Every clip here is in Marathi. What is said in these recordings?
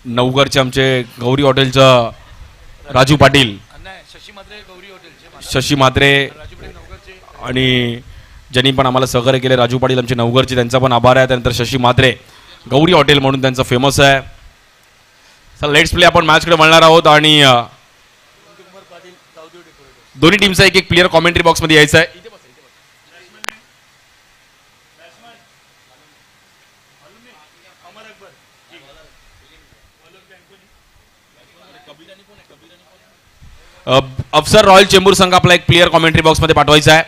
नवघरचे आमचे गौरी हॉटेलचं राजू पाटील, शशी म्हात्रे आणि ज्यांनी पण आम्हाला सहकार्य केले, राजू पाटील आमचे नवघरचे, त्यांचा पण आभार आहे. त्यानंतर शशी म्हात्रे, गौरी हॉटेल म्हणून त्यांचं फेमस आहे. चला लेट्स प्ले, आपण मॅचकडे वळणार आहोत आणि दोन्ही टीमचा एक एक प्लेअर कॉमेंट्री बॉक्स मध्ये यायचा आहे. अफसर रॉयल चेंबूर संघ आपला एक प्लेअर कॉमेंट्री बॉक्स मध्ये पाठवायचा आहे.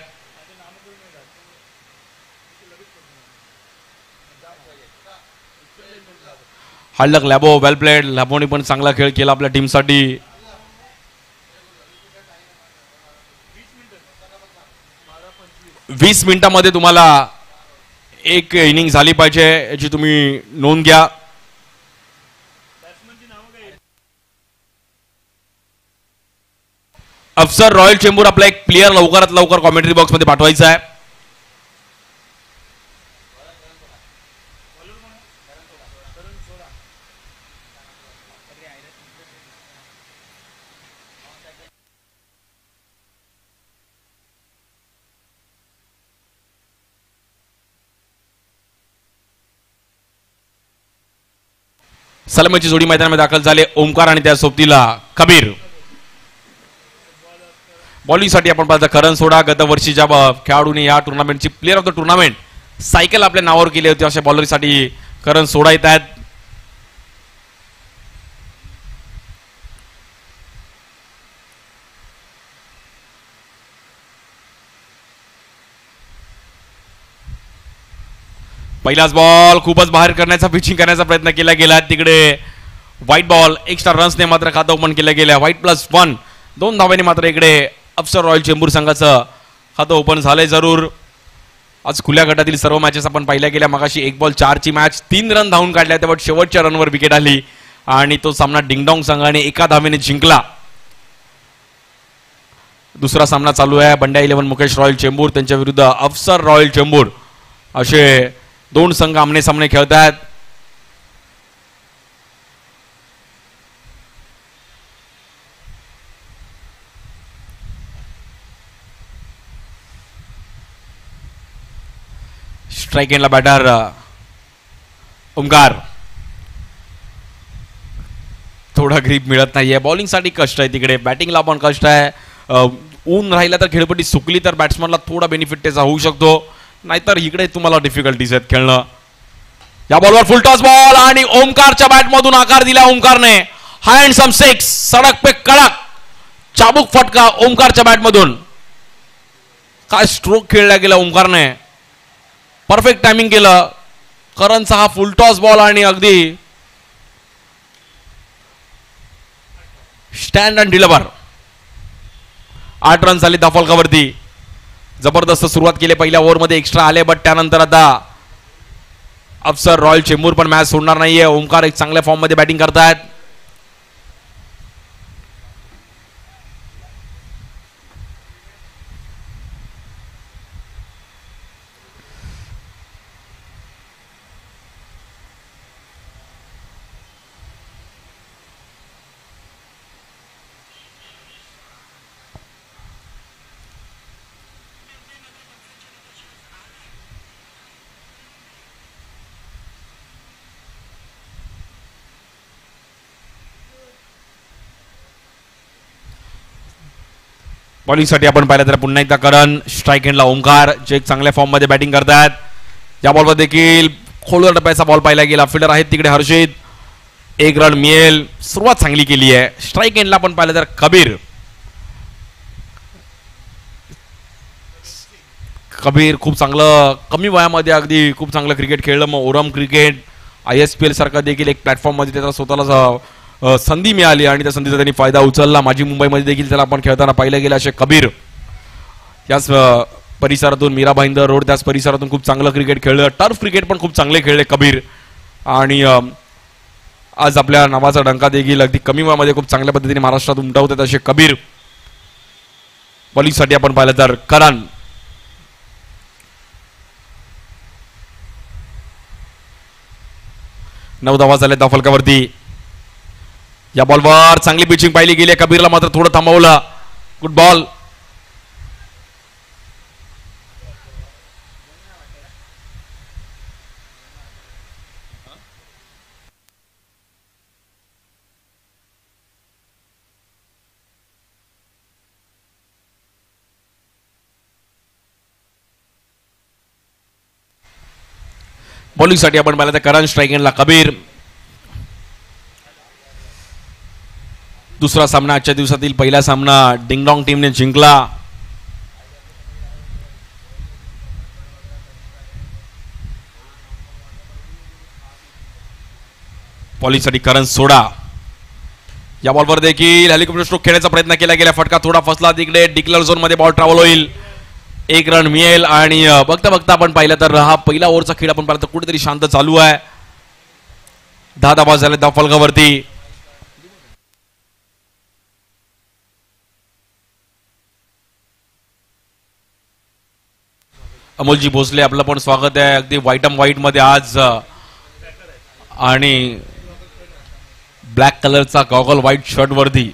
हल्लक लॅबो, वेल प्लेड. लॅबोने पण चांगला खेळ केला आपल्या टीमसाठी. वीस मिनिटांमध्ये तुम्हाला एक इनिंग झाली पाहिजे याची तुम्ही नोंद घ्या. अफसर रॉयल चेंबूर आपला एक प्लेअर लवकरात लवकर कॉमेंट्री बॉक्स मध्ये पाठवायचा आहे. सलामीची जोडी मैदानामध्ये दाखल झाले. ओमकार आणि त्या सोबतीला कबीर. बॉलिंगसाठी आपण पाहता करण सोडा. गत वर्षीच्या खेळाडूने या टुर्नामेंटची प्लेअर ऑफ द टुर्नामेंट सायकल आपल्या नावावर केली होती. अशा बॉलरसाठी करण सोडा येत आहेत. पहिलाच बॉल खूपच बाहेर करण्याचा, पिचिंग करण्याचा प्रयत्न केला गेला. तिकडे व्हाईट बॉल, एक्स्ट्रा रन्सने मात्र खातं ओपन केलं गेलं. व्हाईट +1, 2 धावांनी मात्र इकडे अफसर रॉयल चेंबूर संघाचं खातं ओपन झालंय. जरूर आज खुल्या गटातील सर्व मॅचेस आपण पाहिल्या गेल्या. मगाशी 1 बॉल 4ची मॅच, 3 रन धावून काढल्या, तेव्हा शेवटच्या रनवर विकेट आली आणि तो सामना डिंगडॉंग संघाने एका धावेने जिंकला. दुसरा सामना चालू आहे. बंड्या 11 मुकेश रॉयल चेंबूर त्यांच्या विरुद्ध अफसर रॉयल चेंबूर असे दोन संघ आमने सामने खेळत आहेत. स्ट्राइक एंडला बॅटर ओमकार. थोडा ग्रीप मिळत नाहीये. बॉलिंगसाठी कष्ट आहे तिकडे, बॅटिंगला पण कष्ट आहे. ऊन राहिला तर खेळपट्टी सुकली तर बॅट्समनला थोडा बेनिफिट त्याचा होऊ शकतो, नाहीतर इकडे तुम्हाला डिफिकल्टीज आहेत खेळणं. या बॉलवर फुल टॉस बॉल आणि ओमकारच्या बॅटमधून आकार दिला ओमकारने. हँडसम 6, सडक पे कडक, चाबूक फटका ओमकारच्या बॅटमधून. काय स्ट्रोक खेळला गेला ओमकारने, परफेक्ट टायमिंग केलं. करणचा हा फुल टॉस बॉल आणि अगदी स्टँड अँड डिलिव्हर. 8 रन झाले धाफलकावरती. जबरदस्त सुरुवात केली. पहिल्या ओव्हरमध्ये एक्स्ट्रा आले, बट त्यानंतर आता अफसर रॉयल चेंबूर पण मॅच सोडणार नाहीये. ओमकार एक चांगल्या फॉर्म मध्ये बॅटिंग करतायत. बॉलिंगसाठी आपण पाहिलं तर पुन्हा एकदा करण. स्ट्राइक एंडला ओमकार जे एक चांगल्या फॉर्म मध्ये बॅटिंग करतात. या बॉलवर देखील खोलवर टप्प्याचा बॉल पाहिला गेला. फिल्डर आहेत तिकडे हर्षित. 1 रन मिळेल. सुरुवात चांगली केली आहे. स्ट्राइक एंडला आपण पाहिलं तर कबीर. कबीर खूप चांगलं कमी वयामध्ये अगदी खूप चांगलं क्रिकेट खेळलं. मग ओरम क्रिकेट ISPL सारखा देखील एक प्लॅटफॉर्म मध्ये त्याचा स्वतःला संधी मिळाली आणि त्या संधीचा त्यांनी फायदा उचलला. माझी मुंबईमध्ये देखील त्याला आपण खेळताना पाहिलं गेलं. असे कबीर याच परिसरातून, मीरा भाईंदर रोड त्याच परिसरातून खूप चांगलं क्रिकेट खेळलं. टर्फ क्रिकेट पण खूप चांगले खेळले कबीर आणि आज आपल्या नावाचा डंका देखील अगदी कमी वयामध्ये खूप चांगल्या पद्धतीने महाराष्ट्रात उमटवतात असे कबीर. बॉलिंगसाठी आपण पाहिलं तर करण. 9 धावा झाल्या धाव फलकावरती. या बॉलवर चांगली पिचिंग पाहिली गेली. कबीरला मात्र थोडं थांबवलं. Good ball. बॉलिंगसाठी आपण पाहिलं तर करण, स्ट्राईक एंडला कबीर. दुसरा सामना आजच्या दिवसातील पहिला सामना डिंगडॉंग टीमने जिंकला. बॉलिंगसाठी करण सोडा. या बॉलवर देखील हेलिकॉप्टर स्ट्रोक खेळण्याचा प्रयत्न केला गेला. फटका थोडा फसला तिकडे. डिक्लेअर झोन मध्ये बॉल ट्रॅव्हल होईल. 1 रन मिळेल. आणि बघता बघता आपण पाहिलं तर हा पहिला ओव्हरचा खेळ आपण पाहिलं तर कुठेतरी शांत चालू आहे. 10 धावा झाल्या धाव फलकावरती. अमोलजी भोसले आपलं पण स्वागत आहे. अगदी व्हाईट अँड व्हाईट मध्ये आज आणि ब्लॅक कलरचा गॉगल व्हाईट शर्ट वरती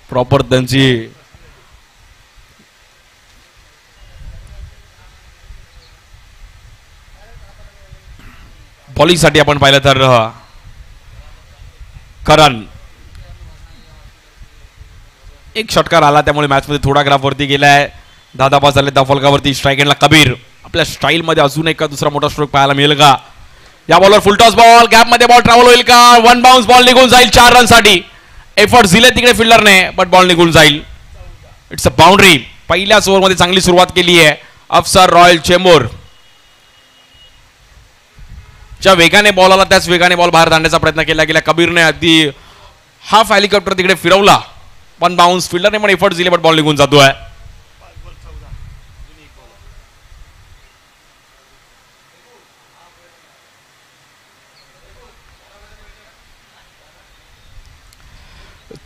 प्रॉपर त्यांची बॉलिंग साठी आपण पाहिलं तर करण. एक षटकार आला त्यामुळे मॅच मध्ये थोडा ग्राफ वरती गेलाय. 10 धावा झाले धाव फलकावरती. स्ट्राईक एंडला कबीर. आपल्या स्टाईल मध्ये अजून एक दुसरा मोठा स्ट्रोक पाहायला मिळेल का? या बॉलवर फुल टॉस बॉल. गॅप मध्ये बॉल ट्रॅव्हल होईल का? 1 बाउन्स बॉल निघून जाईल 4 रन साठी. एफर्ट दिले तिकडे फिल्डरने बट बॉल निघून जाईल. It's a boundary. पहिल्याच ओव्हर मध्ये चांगली सुरुवात केली आहे अफसर रॉयल चेंबूर. ज्या वेगाने बॉल आला त्याच वेगाने बॉल बाहेर धाडण्याचा प्रयत्न केला गेला. कबीरने अगदी हाफ हेलिकॉप्टर तिकडे फिरवला. 1 बाउन्स. फिल्डरने पण एफर्ट दिले बट बॉल निघून जातोय.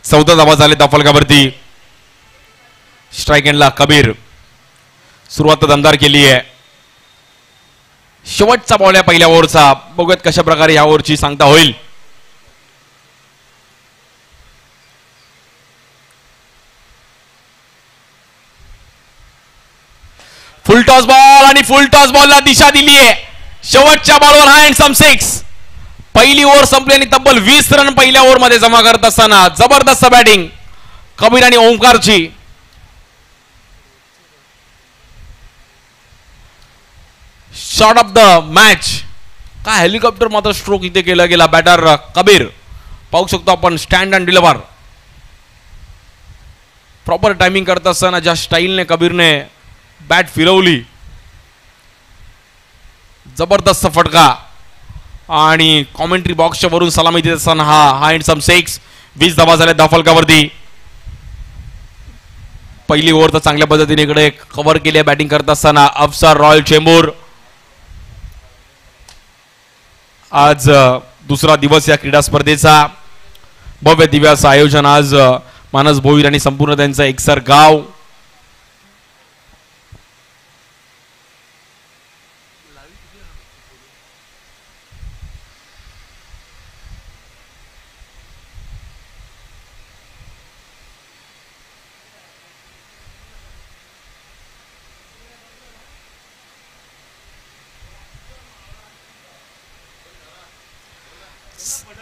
चौदा धावा झाले धाव फलकावरती. स्ट्राईक एंडला कबीर. सुरुवात दमदार केली आहे. शेवटचा बॉल आहे पहिल्या ओव्हरचा. बघूयात कशा प्रकारे या ओव्हरची सांगता होईल. फुल टॉस बॉल आणि फुल टॉस बॉलला दिशा दिली आहे. शेवटच्या बॉलवर हा हँडसम 6. पहिली ओव्हर संपली आणि तब्बल 20 रन पहिल्या ओव्हर मध्ये जमा करत असताना जबरदस्त बॅटिंग कबीर आणि ओंकारची. Shot of the match. काय हेलिकॉप्टर मात्र स्ट्रोक इथे केला गेला. बॅटर कबीर पाहू शकतो आपण. Stand and deliver. Proper timing करत असताना ज्या स्टाईलने कबीरने बॅट फिरवली. जबरदस्त फटका. आणि कॉमेंट्री बॉक्सच्या वरून सलामी देत असताना हा हँडसम 6. 20 धावा झाल्या धाव फलकावरती. पहिली ओव्हर तर चांगल्या पद्धतीने इकडे कव्हर केली बॅटिंग करत असताना अफसर रॉयल चेंबूर. आज दुसरा दिवस या क्रीडा स्पर्धेचा. भव्य दिव्याचं आयोजन आज मानस भोईर आणि संपूर्ण त्यांचं एकसर गाव.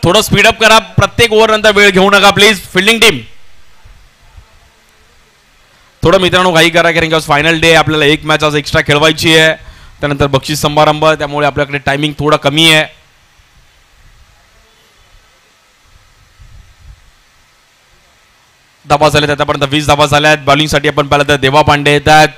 थोडं स्पीडअप करा. प्रत्येक ओव्हर नंतर वेळ घेऊ नका प्लीज. फिल्डिंग टीम थोडं मित्रांनो घाई करा कारण की फायनल डे. आपल्याला एक मॅच आज एक्स्ट्रा खेळवायची आहे. त्यानंतर बक्षीस समारंभ. त्यामुळे आपल्याकडे टायमिंग थोडा कमी आहे. धावा झाल्यात आतापर्यंत 20 धावा झाल्यात. बॉलिंगसाठी आपण पाहिलं तर देवा पांडे येतात.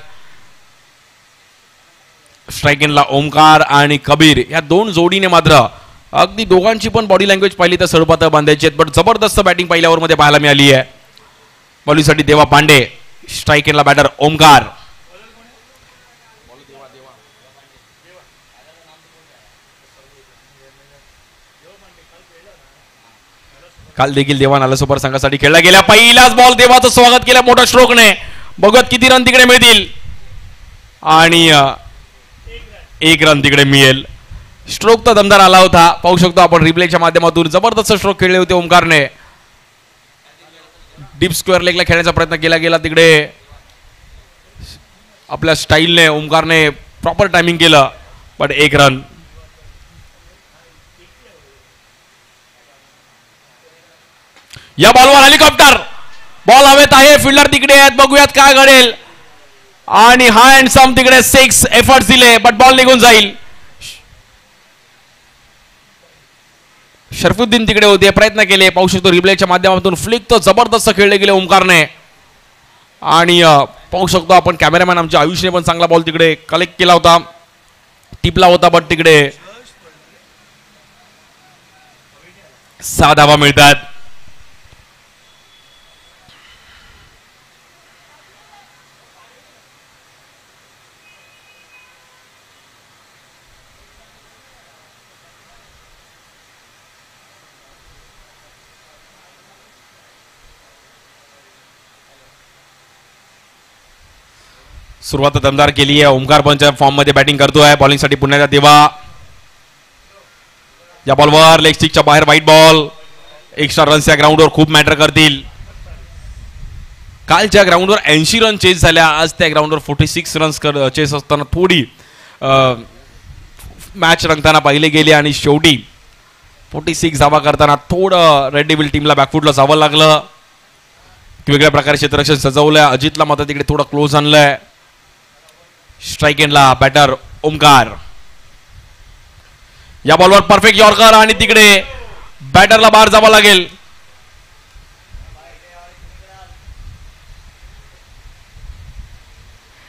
स्ट्राईक एंडला ओमकार आणि कबीर. या दोन जोडीने मात्र अगदी दोघांची पण बॉडी लँग्वेज पाहिली तर सडपातळ बांधायची आहेत. बट जबरदस्त बॅटिंग पहिल्या ओव्हरमध्ये पाहायला मिळाली आहे. बॉलिंगसाठी देवा पांडे. स्ट्राईक एंडला बॅटर ओमकार. काल देखील देवा नालासोपारा संघासाठी खेळला गेला. पहिलाच बॉल देवाचं स्वागत केलं मोठ्या स्ट्रोकने. बघत किती रन तिकडे मिळतील. आणि 1 रन तिकडे मिळेल. स्ट्रोक तर दमदार आला होता. पाहू शकतो आपण रिप्लेच्या माध्यमातून जबरदस्त स्ट्रोक खेळले होते ओमकारने. डीप स्क्वेअर लेगला खेळण्याचा प्रयत्न केला गेला तिकडे आपल्या स्टाईलने ओमकारने प्रॉपर टायमिंग केलं पण एक रन. या बॉलवर हेलिकॉप्टर बॉल हवेत आहे. फिल्डर तिकडे आहेत. बघूयात काय घडेल. आणि हँडसम तिकडे 6 एफर्ट्स दिले बट बॉल निघून जाईल. शरफुद्दीन तिकडे होते. प्रयत्न केले. पाहू शकतो रिप्लेच्या माध्यमातून फ्लिक तर जबरदस्त खेळले गेले ओमकारने. आणि पाहू शकतो आपण कॅमेरामॅन आमच्या आयुषने पण चांगला बॉल तिकडे कलेक्ट केला होता. टिपला होता बट तिकडे 6 धावा मिळतात. सुरुवात दमदार केली आहे. ओमकार पंच फॉर्म मध्ये बॅटिंग करतोय. बॉलिंग साठी पुण्याचा देवा. या बॉलवर लेग स्टिकच्या बाहेर वाईट बॉल. एक्स्ट्रा रन्स या ग्राउंडवर खूप मॅटर करतील. कालच्या ग्राउंडवर 80 रन चेस झाल्या. आज त्या ग्राउंडवर 46 रन्स चेस असताना थोडी मॅच रंगताना पाहिले गेले आणि शेवटी 46 धावा करताना थोडं रेड डेव्हिल टीमला बॅकफुटला जावं लागलं. वेगळ्या प्रकारे क्षेत्ररक्षण सजवलंय. अजितला मात्र तिकडे थोडं क्लोज आणलंय. स्ट्राइक एंडला बॅटर ओमकार. या बॉलवर परफेक्ट यॉर्कर आणि तिकडे बॅटरला बाहेर जावं लागेल.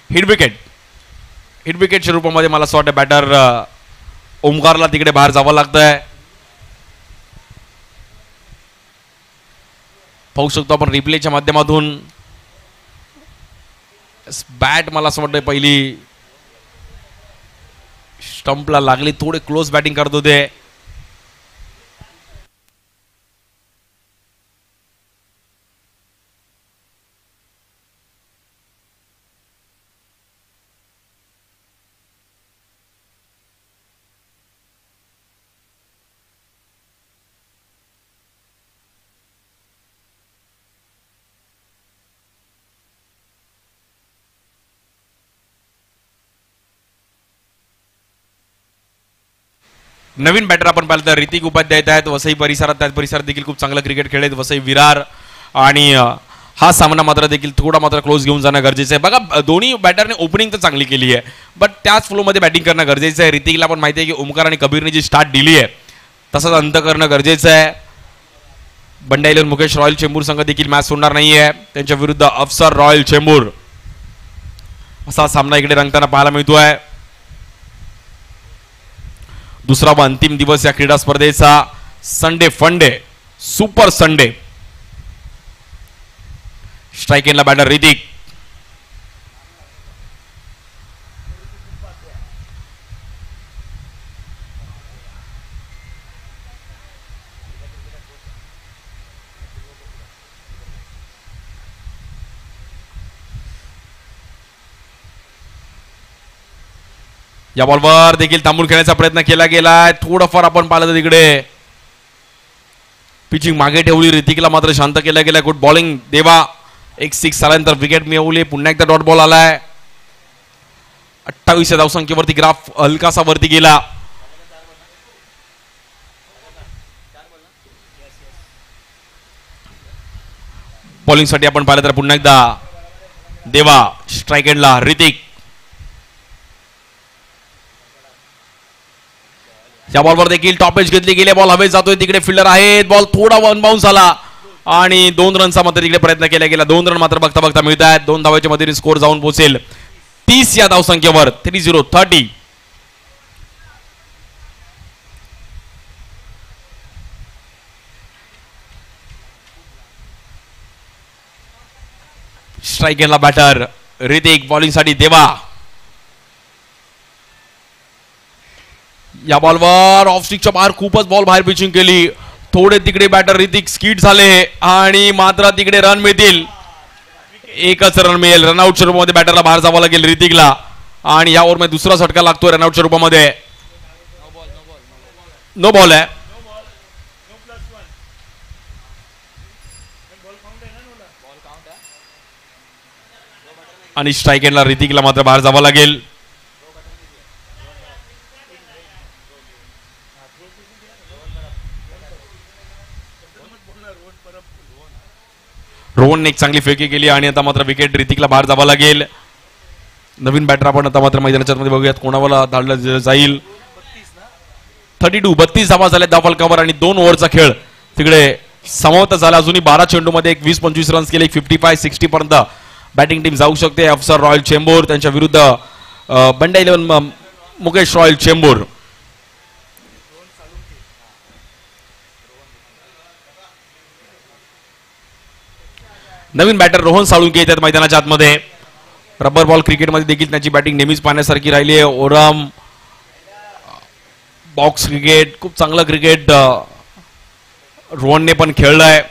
हिट विकेटच्या रूपामध्ये मला असं वाटतं बॅटर ओमकारला तिकडे बाहेर जावं लागतंय. पाहू शकतो आपण रिप्लेच्या माध्यमातून बॅट मला असं वाटतं पहिली स्टंपला लागली. थोडे क्लोज बॅटिंग करत होते. नवीन बॅटर आपण पाहिलं तर ऋतिक उपाध्याय येत आहेत. वसई परिसरात त्याच परिसरात देखील खूप चांगलं क्रिकेट खेळलेत वसई विरार. आणि हा सामना मात्र देखील थोडा मात्र क्लोज घेऊन जाणं गरजेचं आहे. बघा दोन्ही बॅटरने ओपनिंग तर चांगली केली आहे बट त्याच फ्लोमध्ये बॅटिंग करणं गरजेचं आहे. ऋतिकला पण माहिती आहे की ओमकार आणि कबीरने जी स्टार्ट दिली आहे तसंच अंत करणं गरजेचं आहे. बंडाईलर मुकेश रॉयल चेंबूर संघ देखील मॅच सोडणार नाहीये. त्यांच्या विरुद्ध अफसर रॉयल चेंबूर असा सामना इकडे रंगताना पाहायला मिळतोय. दुसरा व अंतिम दिवस या क्रीडा स्पर्धेचा. संडे फंडे सुपर संडे. स्ट्राइक एंडला बॅटर ऋतिक. या बॉलवर देखील थांबून खेळण्याचा प्रयत्न केला गेलाय. थोडंफार आपण पाहिलं तर तिकडे पिचिंग मागे ठेवली. ऋतिकला मात्र शांत केलं गेलं. गुड बॉलिंग देवा. एक 6 आल्यानंतर विकेट मिळवली. पुन्हा एकदा डॉट बॉल आलाय. 28 धावसंख्येवरती ग्राफ हलकासा वरती गेला. बॉलिंग साठी आपण पाहिलं तर पुन्हा एकदा देवा. स्ट्राइक एंडला ऋतिक. या बॉलवर देखील टॉप एज घेतली गेली. बॉल हवेत जातोय. तिकडे फिल्डर आहेत. बॉल थोडा वन बाउन्स झाला आणि 2 रनचा मात्र तिकडे प्रयत्न केला गेला. 2 रन मात्र बघता बघता मिळत आहेत. 2 धावाच्या मधील स्कोर जाऊन पोहोचेल 30 या धावसंख्येवर. 30. स्ट्राइक केला बॅटर ऋतिक. बॉलिंग साठी देवा. या बॉलवर ऑफ स्टिकच्या बाहेर खूपच बॉल बाहेर पिचिंग केली. थोडे तिकडे बॅटर ऋतिक स्किट झाले आणि मात्र तिकडे रन मिळतील. एकच रन मिळेल. रनआउटच्या रूपामध्ये बॅटरला बाहेर जावं लागेल ऋतिकला. आणि या ओव्हरमध्ये दुसरा झटका लागतोय रनआउटच्या रूपामध्ये. नो बॉल आहे आणि स्ट्राईक एंडला ऋतिकला मात्र बाहेर जावं लागेल. रोहनने एक चांगली फेकी केली आणि आता मात्र विकेट ऋतिकला बाहेर जावं लागेल. नवीन बॅटर आपण आता मात्र मैदानाच्या मध्ये बघूयात कोणाला धाडलं जाईल. 32 धावा झाल्या धावा फलकावर आणि 2 ओव्हरचा खेळ तिकडे समाप्त झाला. अजूनही 12 चेंडूमध्ये 20-25 रन्स केले. 55-60 पर्यंत बॅटिंग टीम जाऊ शकते. अफसर रॉयल चेंबूर त्यांच्या विरुद्ध बंडा 11 मुकेश रॉयल चेंबूर. नवीन बॅटर रोहन साळुंके येतात मैदानाच्या आतमध्ये. रबर बॉल क्रिकेटमध्ये देखील त्याची बॅटिंग नेहमीच पाहण्यासारखी राहिली आहे. ओरम बॉक्स क्रिकेट खूप चांगलं क्रिकेट रोहनने पण खेळलंय.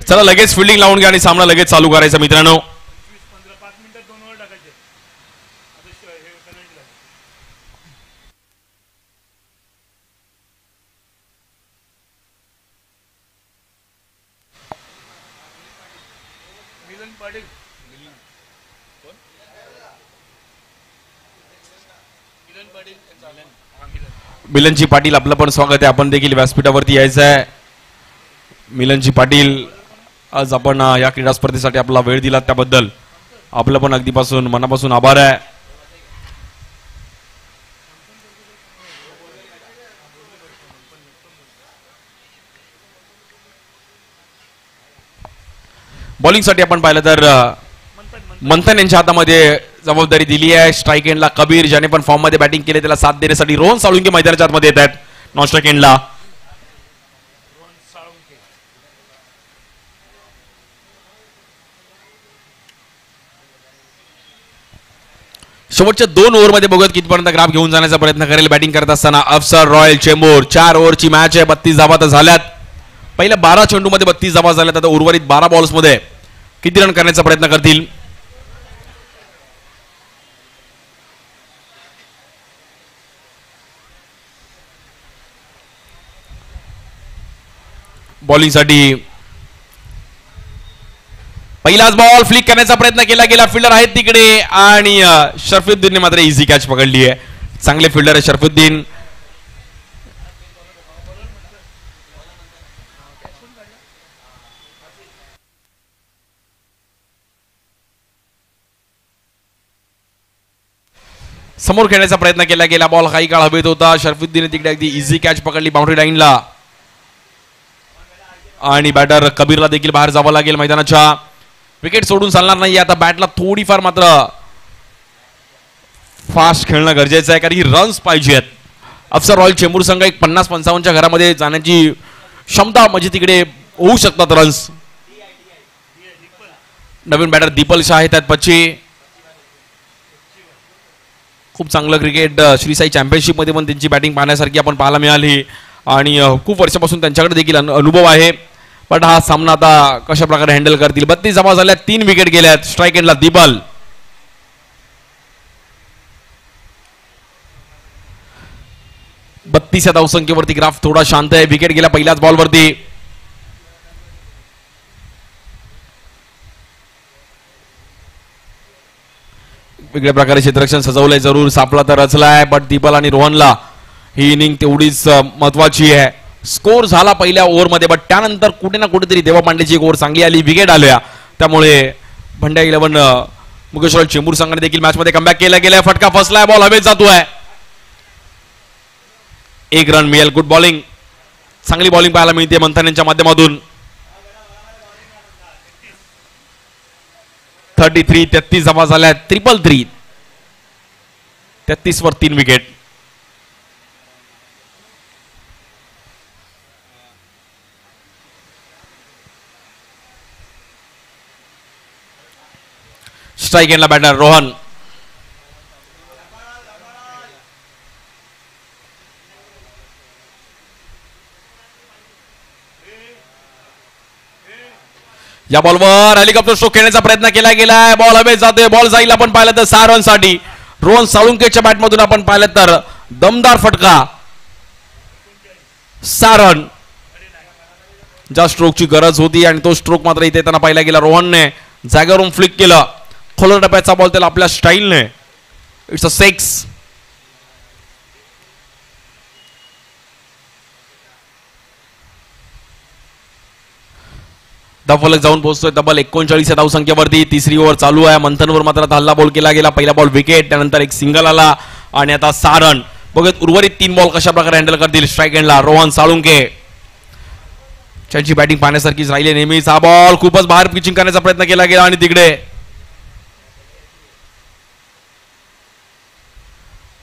चला लगेच फिल्डिंग लावून घ्या आणि सामना लगेच चालू करायचा मित्रांनो. मिलनजी पाटील आपलं पण स्वागत आहे. आपण देखील व्यासपीठावरती यायचं आहे. मिलनजी पाटील आज आपण या क्रीडा स्पर्धेसाठी आपला वेळ दिला त्याबद्दल आपलं पण अगदीपासून मनापासून आभार आहे. बॉलिंगसाठी आपण पाहिलं तर मंथन यांच्या हातामध्ये जबाबदारी दिली आहे. स्ट्राईक एंडला कबीर ज्याने पण फॉर्म मध्ये बॅटिंग केले त्याला साथ देण्यासाठी रोहन साळुंके मैदानाच्या आतमध्ये येत आहेत. नॉन स्ट्राईक एंडला शेवटच्या 2 ओव्हरमध्ये बघूयात कितपर्यंत ग्राफ घेऊन जाण्याचा प्रयत्न करेल. बॅटिंग करत असताना अफसर रॉयल चेंबूर. 4 ओव्हरची मॅच आहे. 32 धावा तर झाल्यात. पहिल्या 12 चेंडूमध्ये 32 धावा झाल्यात. आता उर्वरित 12 बॉल्स मध्ये किती रन करण्याचा प्रयत्न करतील. बॉलिंगसाठी पहिलाच बॉल फ्लिक करण्याचा प्रयत्न केला गेला. फिल्डर आहेत तिकडे आणि शरफुद्दीनने मात्र इझी कॅच पकडली आहे. चांगले फिल्डर आहे शरफुद्दीन. समोर खेळण्याचा प्रयत्न केला गेला. बॉल काही काळ हवेत होता. शरफुद्दीनने तिकडे अगदी इझी कॅच पकडली बाउंड्री लाईनला आणि बॅटर कबीरला देखील बाहेर जावं लागेल मैदानाच्या. विकेट सोडून चालणार नाही. आता बॅटला थोडीफार मात्र फास्ट खेळणं गरजेचं आहे कारण की रन्स पाहिजेत. अफसर रॉयल चेंबूर संघ एक 50-55च्या घरामध्ये जाण्याची क्षमता म्हणजे तिकडे होऊ शकतात रन्स. नवीन बॅटर दीपल शाह आहेत पच्ची. खूप चांगलं क्रिकेट श्रीसाई चॅम्पियनशिप मध्ये पण त्यांची बॅटिंग पाहण्यासारखी आपण पाहायला मिळाली आणि खूप वर्षापासून त्यांच्याकडे देखील अनुभव आहे. पण हा सामना आता कशा प्रकारे हँडल करतील. 32 जमा झाल्या. 3 विकेट गेल्यात. स्ट्राईक एंडला दीपल. बत्तीस या धावसंख्येवरती ग्राफ थोडा शांत आहे. विकेट गेला पहिल्याच बॉलवरती. वेगळ्या प्रकारे क्षेत्ररक्षण सजवलंय. जरूर सापळा तर रचलाय बट दीपल आणि रोहनला ही इनिंग तेवढीच महत्वाची आहे. स्कोर झाला पहिल्या ओव्हरमध्ये बट त्यानंतर कुठे ना कुठेतरी देवा पांडेची एक ओव्हर चांगली आली. विकेट आल्या त्यामुळे भंड्या 11 मुकेश रॉयल चेंबूर संघाने देखील मॅच मध्ये कमबॅक केला गेलाय. फटका फसलाय. बॉल हवेत जातोय. 1 रन मिळेल. Good bowling. चांगली बॉलिंग पाहायला मिळते मंथन यांच्या माध्यमातून. 33 जमा झाल्या. 333. 33 वर 3 विकेट. स्ट्राईक एंडला बॅटर रोहन. या बॉलवर हेलिकॉप्टर स्ट्रोक खेळण्याचा प्रयत्न केला गेलाय. बॉल हवेत जातोय. बॉल जाईल आपण पाहिलं तर 6 रनसाठी. रोहन साळुंकेच्या बॅटमधून आपण पाहिलं तर दमदार फटका. 6 रन. ज्या स्ट्रोकची गरज होती आणि तो स्ट्रोक मात्र इथे त्यांना पाहिला गेला. रोहनने जागेवरून फ्लिक केलं. खोलर टप्प्याचा बॉल त्याला आपल्या स्टाईलने. It's a 6. फलक जाऊन पोहोचतोय तब्बल 39 धावसंख्येवरती. तिसरी ओव्हर चालू आहे. मंथनवर मात्र हल्ला बॉल केला गेला. पहिला बॉल विकेट, त्यानंतर एक सिंगल आला आणि आता 6 रन. बघत उर्वरित 3 बॉल कशा प्रकारे हँडल करतील स्ट्राईक एंडला रोहन साळुंके. त्यांची बॅटिंग पाहण्यासारखीच राहिली नेहमीच. हा बॉल खूपच बाहेर पिचिंग करण्याचा प्रयत्न केला गेला आणि तिकडे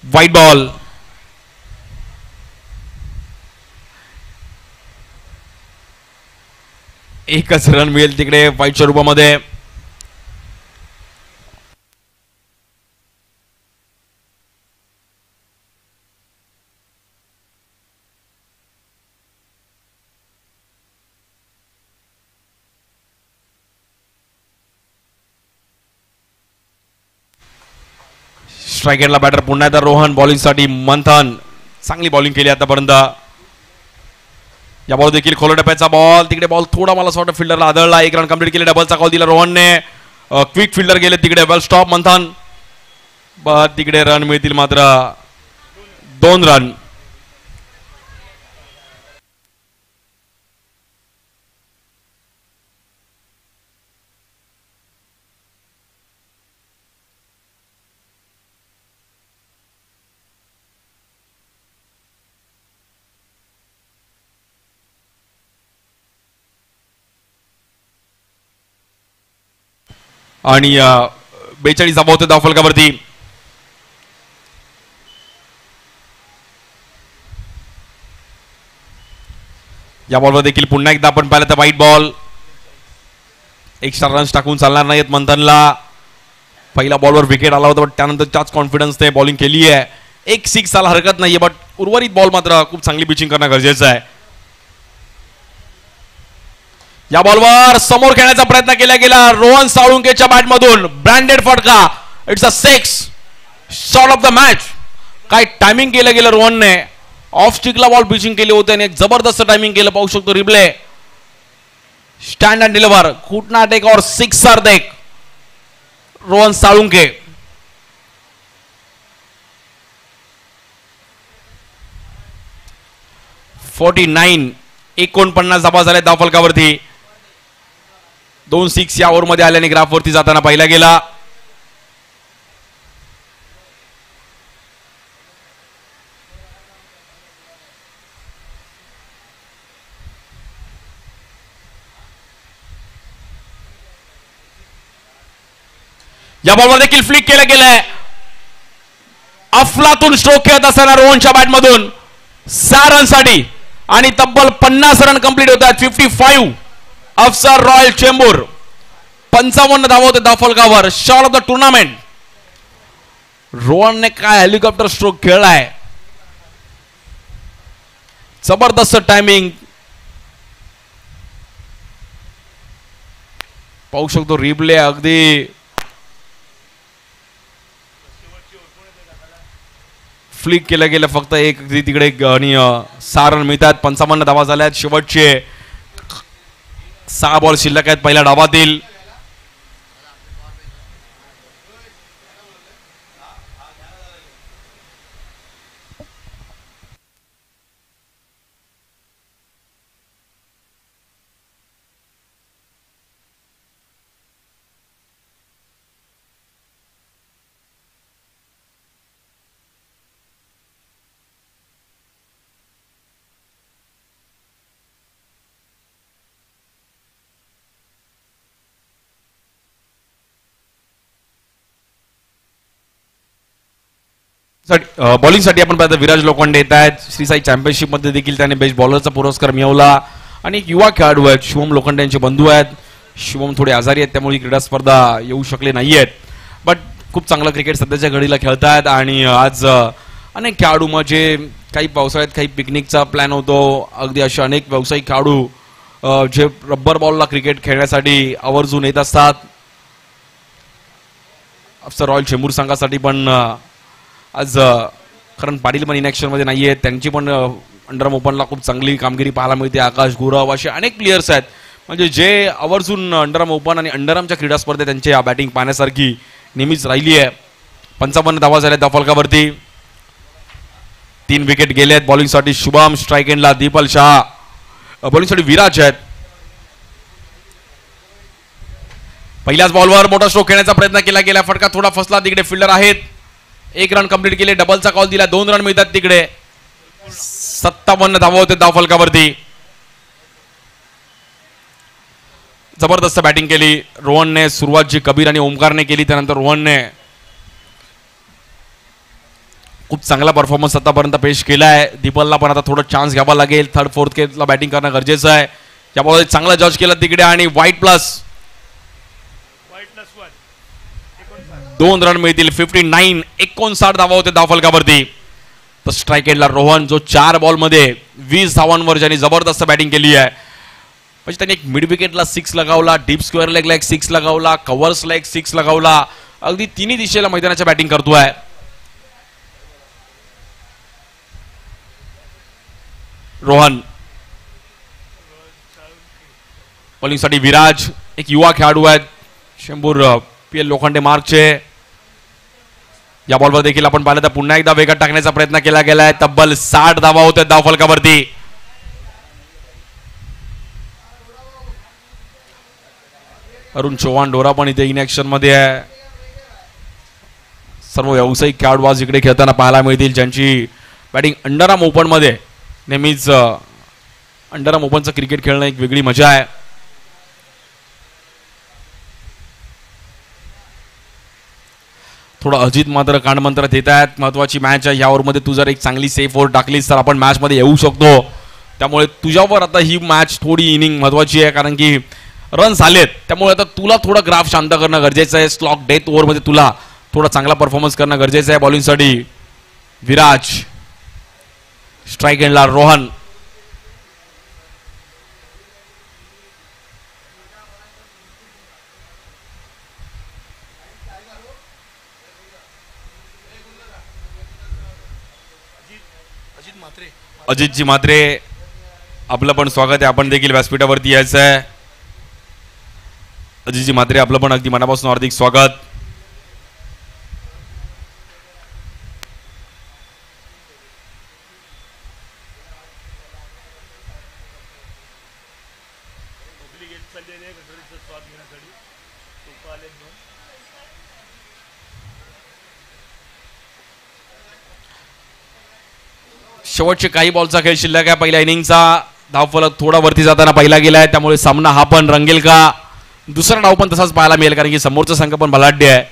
व्हाईट बॉल. एकच रन मिळेल तिकडे व्हाईटच्या रूपामध्ये. स्ट्राईक एंडला बॅटर पुन्हा एकदा रोहन. बॉलिंगसाठी मंथन. चांगली बॉलिंग केली आतापर्यंत. या बॉल देखील खोल टप्प्याचा बॉल. तिकडे बॉल थोडा मला असं वाटतं फिल्डरला आदळला. 1 रन कंप्लीट केले. डबलचा कॉल दिला रोहनने. क्विक फिल्डर गेले तिकडे. वेल स्टॉप मंथन. तिकडे रन मिळतील मात्र 2 रन. आणि 42 धावा होते धावफलकावरती. या बॉलवर देखील पुन्हा एकदा आपण पाहिलं तर व्हाईट बॉल. एक्स्ट्रा रन्स टाकून चालणार नाहीत मंथनला. पहिल्या बॉलवर विकेट आला होता, बट त्यानंतर त्याच कॉन्फिडन्सने बॉलिंग केली आहे. एक 6 आला हरकत नाहीये, बट उर्वरित बॉल मात्र खूप चांगली पिचिंग करणं गरजेचं आहे. या बॉलवर समोर खेळण्याचा प्रयत्न केला गेला रोहन साळुंकेच्या बॅटमधून. ब्रँडेड फटका. It's a 6 shot of the match. काय टायमिंग केलं गेलं रोहनने. ऑफ स्टिकला बॉल पिचिंग केली होती आणि एक जबरदस्त टायमिंग केलं. पाहू शकतो रिप्ले. Stand and deliver. कुठना टेक और 6 देख रोहन साळुंके. $49 49 धावा झाल्या धावफलकावरती. 2 6 या ओव्हरमध्ये आल्याने ग्राफवरती जाताना पाहिला गेला. या बॉलवर देखील फ्लिक केलं गेलंय. अफलातून स्ट्रोक खेळत असताना रोहनच्या बॅटमधून 6 रनसाठी आणि तब्बल 50 रन कंप्लीट होतात. 55 अफसर रॉयल चेंबूर. 55 धावा होते धावफलकावर. Shot of the tournament. रोहनने काय हेलिकॉप्टर स्ट्रोक खेळलाय. जबरदस्त टायमिंग. पाहू शकतो रिप्ले. अगदी फ्लिक केलं गेलं फक्त एक तिकडे आणि 6 रन मिळतात. 55 धावा झाल्यात. शेवटचे 6 बॉल शिल्लक आहेत पहिल्या डावातील. बॉलिंगसाठी आपण पाहतो विराज लोखंडे येत आहेत. श्रीसाई चॅम्पियनशिप मध्ये देखील त्याने बेस्ट बॉलरचा पुरस्कार मिळवला. आणि एक युवा खेळाडू आहेत शुभम लोखंडे यांचे बंधू आहेत. शुभम थोडे आजारी आहेत त्यामुळे क्रीडा स्पर्धा येऊ शकले नाहीयेत, बट खूप चांगलं क्रिकेट सध्याच्या घडीला खेळतात. आणि आज अनेक खेळाडू म्हणजे काही पावसाळ्यात काही पिकनिकचा प्लॅन होतो. अगदी असे अनेक व्यावसायिक खेळाडू जे रब्बर बॉलला क्रिकेट खेळण्यासाठी आवर्जून येत असतात. अफसर रॉयल चेंबूर संघासाठी पण आज कारण पाटील पण इनॅक्शन मध्ये नाहीये, त्यांची पण अंडरआर्म ओपनला खूप चांगली कामगिरी पाहायला मिळते. आकाश गुरव असे अनेक प्लेयर्स आहेत म्हणजे जे आवर्जून अंडरआर्म ओपन आणि अंडरआर्मच्या क्रीडा स्पर्धेत त्यांची बॅटिंग पाहण्यासारखी नेहमीच राहिली आहे. 55 धावा झाल्या धावफलकावरती. 3 विकेट गेले आहेत. बॉलिंगसाठी शुभम, स्ट्राईक एंडला दीपल शहा, बॉलिंगसाठी विराज आहेत. पहिल्याच बॉलवर मोठा स्ट्रोक खेळण्याचा प्रयत्न केला गेला, फटका थोडा फसला. तिकडे फिल्डर आहेत, 1 रन कंप्लीट केले. डबलचा कॉल दिला, 2 रन मिळतात. तिकडे 57 धावा होते धावफलकावरती. जबरदस्त बॅटिंग केली रोहनने. सुरुवात जी कबीर आणि ओमकारने केली त्यानंतर रोहनने खूप चांगला परफॉर्मन्स आतापर्यंत पेश केला आहे. दीपलला पण आता थोडं चान्स घ्यावा लागेल. 3rd 4th केला बॅटिंग करणं गरजेचं आहे. त्यामुळे चांगला जज केला तिकडे आणि वाईट प्लस 2 रन मिळतील. 59 59 धावा होते धावफलकावरती. तर स्ट्राईक एंडला रोहन जो 4 बॉलमध्ये 20 धावांवर ज्यांनी जबरदस्त बॅटिंग केली आहे. म्हणजे त्यांनी एक मिड विकेटला 6 लगावला, डीप स्क्वेअर लेगला एक 6 लगावला, कव्हर्सला एक 6 लगावला. अगदी तिन्ही दिशेला मैदानाच्या बॅटिंग करतोय. रोहन बॉलिंगसाठी विराज, एक युवा खेळाडू आहेत चेंबूर PL लोखंडे मार्कचे. या बॉलवर देखील आपण पाहिलं तर पुन्हा एकदा वेगात टाकण्याचा प्रयत्न केला गेलाय. तब्बल 60 धावा होत्या धावफलकावरती. अरुण चव्हाण डोरा पण इथे इनॅक्शन मध्ये आहे. सर्व व्यावसायिक खेळाडू आज इकडे खेळताना पाहायला मिळतील ज्यांची बॅटिंग अंडरआर्म ओपन मध्ये नेहमीच अंडरआर्म ओपनचं क्रिकेट खेळणं एक वेगळी मजा आहे. थोडं अजित मात्र कानमंत्रात येत आहेत. महत्वाची मॅच आहे. या ओव्हरमध्ये तू जर एक चांगली सेफ ओव्हर टाकलीस तर आपण मॅच मध्ये येऊ शकतो. त्यामुळे तुझ्यावर आता ही मॅच थोडी इनिंग महत्वाची आहे कारण की रन्स आलेत. त्यामुळे आता तुला थोडं ग्राफ शांत करणं गरजेचं आहे. स्लॉक डेथ ओव्हरमध्ये तुला थोडा चांगला परफॉर्मन्स करणं गरजेचं आहे. बॉलिंगसाठी विराज, स्ट्राईक एंडला रोहन. अजितजी म्हात्रे आपलं पण स्वागत आहे. आपण देखील व्यासपीठावरती यायचं आहे. अजितजी म्हात्रे आपलं पण अगदी मनापासून हार्दिक स्वागत. शेवटचे काही बॉलचा खेळ शिल्लक आहे. पहिल्या इनिंगचा धावफलक थोडा वरती जाताना पहिला गेलाय. त्यामुळे सामना हा पण रंगेल का? दुसरा डाव पण तसाच पाहायला मिळेल कारण की समोरचा संघ पण बलाढ्य आहे.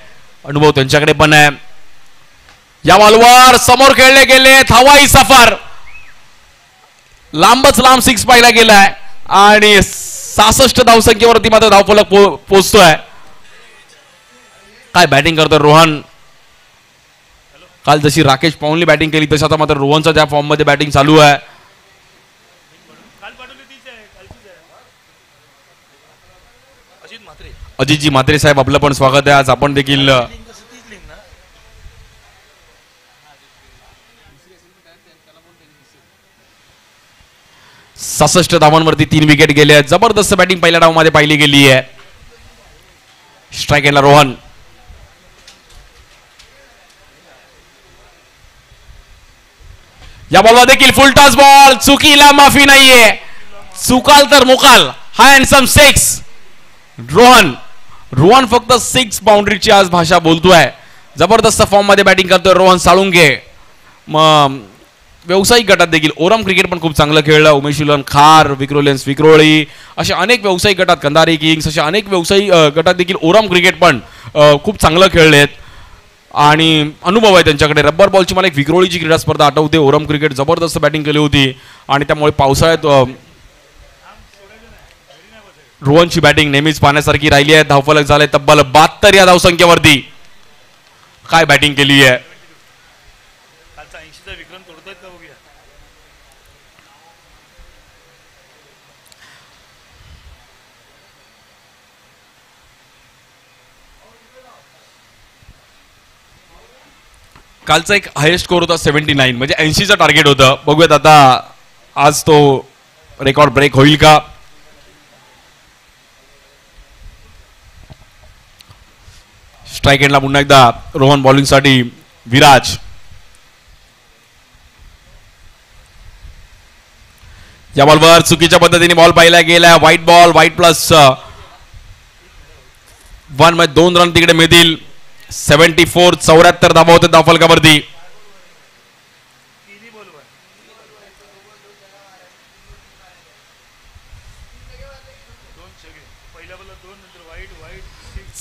अनुभव त्यांच्याकडे पण आहे. या बॉलवर समोर खेळले गेले हवाई सफर, लांबच लांब 6 पाहिला गेलाय आणि 66 धावसंख्येवरती मात्र धावफलक पोहोचतोय. काय बॅटिंग करतोय रोहन. काल जशी राकेश पौलनी बॅटिंग केली तशी आता मात्र रोहनचा त्या फॉर्म मध्ये बॅटिंग चालू आहे. अजितजी म्हात्रे साहेब आपलं पण स्वागत आहे. आज आपण देखील 66 धावांवरती 3 विकेट गेले आहेत. जबरदस्त बॅटिंग पहिल्या डावमध्ये पाहिली गेली आहे. स्ट्राईक एंडला रोहन. या बॉलवर देखील फुल टॉस बॉल, चुकीला माफी नाहीये. चुकाल तर मुकाल. हा हँडसम 6. रोहन फक्त 6 बाउंड्रीची आज भाषा बोलतोय. जबरदस्त फॉर्म मध्ये बॅटिंग करतोय रोहन साळुंके. मग व्यावसायिक गटात देखील ओरम क्रिकेट पण खूप चांगलं खेळलं. उमेश उलन खार, विक्रोलेन्स विक्रोळी अशा अनेक व्यावसायिक गटात, कंधारी किंग्स अशा अनेक व्यावसायिक गटात देखील ओरम क्रिकेट पण खूप चांगलं खेळलेत आणि अनुभव आहे त्यांच्याकडे. रब्बर बॉलची मला एक विक्रोळीची क्रीडा स्पर्धा आठवते. ओरम क्रिकेट जबरदस्त बॅटिंग केली होती आणि त्यामुळे पावसाळ्यात रोहनची बॅटिंग नेहमीच पाहण्यासारखी राहिली आहे. धावफलक झाले तब्बल 72 या धावसंख्येवरती. काय बॅटिंग केली आहे. कालचा एक हायेस्ट स्कोर होता 79, म्हणजे 80चं टार्गेट होतं. बघूयात आता आज तो रेकॉर्ड ब्रेक होईल का. स्ट्राईक एंडला पुन्हा एकदा रोहन बॉलिंगसाठी विराज. या बॉलवर चुकीच्या पद्धतीने बॉल पाहिला गेला. व्हाईट बॉल, व्हाईट प्लस 1 मध्ये 2 रन तिकडे मिळतील. 74 74 धावा होते धावफलकावरती.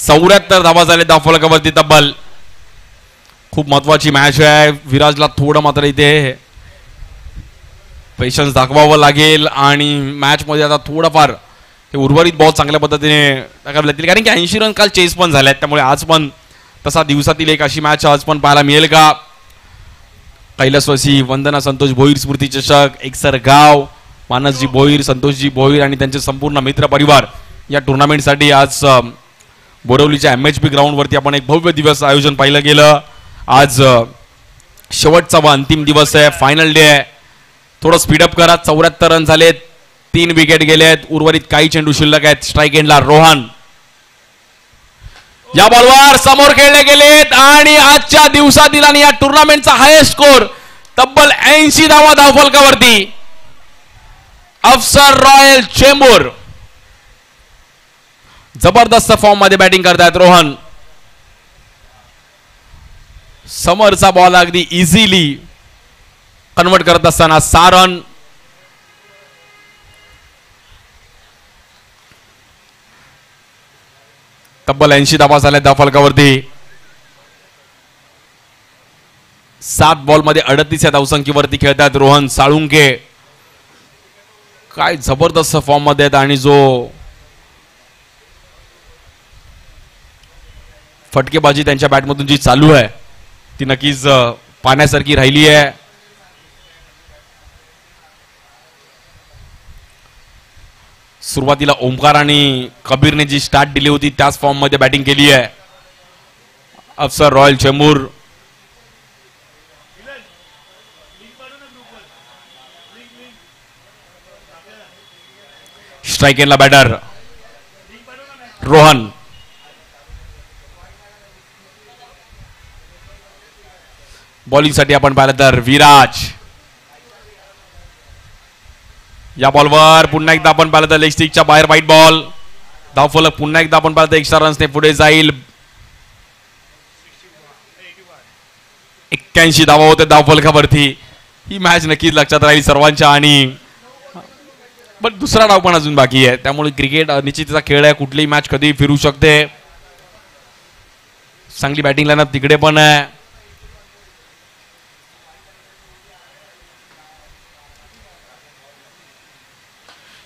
चौऱ्याहत्तर धावा झाले धावफलकावरती तब्बल. खूप महत्वाची मॅच आहे. विराजला थोडं मात्र इथे पेशन्स दाखवावं लागेल आणि मॅच मध्ये आता थोडंफार हे उर्वरित बॉल चांगल्या पद्धतीने टाकावे लागतील, कारण की 80 रन काल चेस पण झाल्यात. त्यामुळे आज पण तसा दिवसातील एक अशी मॅच आज पण पाहायला मिळेल का. कैलासवासी, वंदना संतोष भोईर स्मृती चषक, एकसर गाव, मानसजी भोईर, संतोषजी भोईर आणि त्यांचे संपूर्ण मित्र परिवार या टुर्नामेंटसाठी आज बोरवलीच्या MHP ग्राउंडवरती आपण एक भव्य दिवस आयोजन पाहिलं गेलं. आज शेवटचा व अंतिम दिवस आहे, फायनल डे आहे. थोडं स्पीडअप करा. 74 रन झालेत, 3 विकेट गेलेत, उर्वरित काही चेंडू शिल्लक आहेत. स्ट्राईक एंडला रोहन. या बॉलवर समोर खेळले गेलेत आणि आजच्या दिवसातील आणि या टुर्नामेंटचा हायेस्ट स्कोर तब्बल 80 धावा धावफलकावरती. अफसर रॉयल चेंबूर जबरदस्त फॉर्म मध्ये बॅटिंग करतायत रोहन. समरचा बॉल अगदी इझिली कन्वर्ट करत असताना 6 रन. तब्बल 80 धावा झाल्या धावफलकावरती. 7 बॉल मध्ये 38 या धावसंख्येवरती खेळतात रोहन साळुंके. काय जबरदस्त फॉर्म मध्ये आहेत आणि जो फटकेबाजी त्यांच्या बॅटमधून जी चालू आहे ती नक्कीच पाहण्यासारखी राहिली आहे. सुरुवातीला ओमकार आणि कबीरने जी स्टार्ट दिली होती त्याच फॉर्म मध्ये बॅटिंग केली आहे अफसर रॉयल चेंबूर. स्ट्राईक एंडला बॅटर रोहन. बॉलिंगसाठी आपण पाहिलं तर विराज. या बॉलवर पुन्हा एकदा आपण पाहिलं तर लेग स्टिकच्या बाहेर व्हाईट बॉल. धावफलक पुन्हा एकदा आपण पाहिलं तर एक्स्ट्रा रन्सने पुढे जाईल. 81 धावा होते धावफलकावरती. ही मॅच नक्कीच लक्षात राहील सर्वांच्या. आणि पण दुसरा डाव पण अजून बाकी आहे, त्यामुळे क्रिकेट अनिश्चिततेचा खेळ आहे. कुठलीही मॅच कधी फिरू शकते. चांगली बॅटिंग लाईनअप तिकडे पण आहे.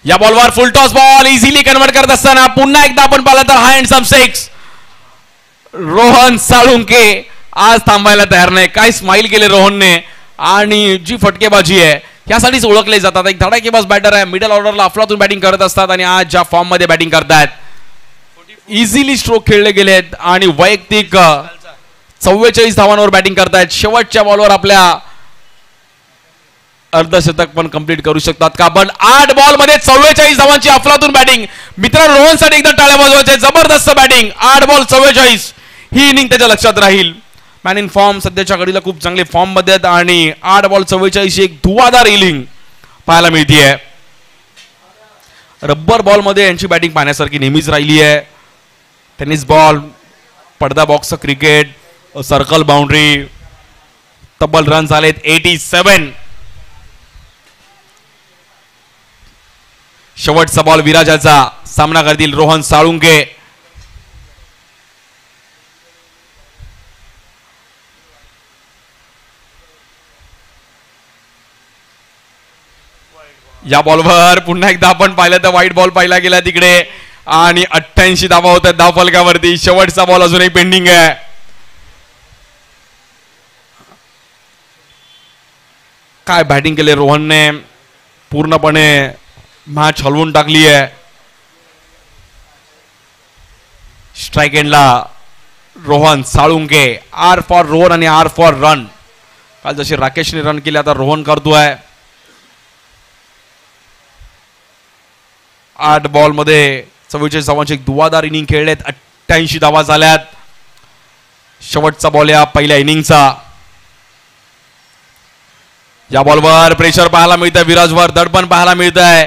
या बॉलवर full toss ball easily convert करत असताना पुन्हा एकदा आपण पाहिलं तर हा हँडसम 6. रोहन साळुंके आज थांबायला तयार नाही. काय स्माइल केले रोहनने. आणि जी फटकेबाजी आहे यासाठीच ओळखले जातात. एक धडाकेबाज बॅटर आहे. मिडल ऑर्डरला अफलातून बॅटिंग करत असतात आणि आज ज्या फॉर्म मध्ये बॅटिंग करतायत इझिली स्ट्रोक खेळले गेलेत आणि वैयक्तिक 44 धावांवर बॅटिंग करतायत. शेवटच्या बॉलवर आपल्या अर्धशतक पण कंप्लीट करू शकतात का. पण 8 बॉल मध्ये 44 धावांची अफलातून बॅटिंग. मित्रांनो रोहनसाठी एकदा टाळ्या वाजवायच्या. जबरदस्त बॅटिंग. 8 बॉल 44 ही इनिंग त्याच्या लक्षात राहील. मॅन इन फॉर्म सध्याच्या घडीला खूप चांगले फॉर्म मध्ये आहेत आणि 8 बॉल 44 एक धुवाधार इनिंग पाहायला मिळतीये. रब्बर बॉल मध्ये यांची बॅटिंग पाहण्यासारखी नेहमीच राहिली आहे. टेनिस बॉल, पडदा बॉक्स क्रिकेट, सर्कल बाउंड्री. तब्बल रन झालेत 87. शेवटचा बॉल विराजाचा. सामना करतील रोहन साळुंके. या बॉलवर पुन्हा एकदा आपण पाहिलं तर व्हाईट बॉल पाहिला गेला तिकडे आणि 88 धावा होतात धावफलकावरती. शेवटचा बॉल अजूनही पेंडिंग आहे. काय बॅटिंग केले रोहनने. पूर्णपणे मॅच हलवून टाकली आहे. स्ट्राईक एंडला रोहन साळुंके. आर फॉर रोहन आणि आर फॉर रन. काल जसे राकेशने रन केले आता रोहन करतोय. 8 बॉल मध्ये 44 धावांची एक दुवादार इनिंग खेळलेत. 88 धावा झाल्यात. शेवटचा बॉल या पहिल्या इनिंगचा. या बॉलवर प्रेशर पाहायला मिळतंय. विराजवर दडपण पाहायला मिळत आहे.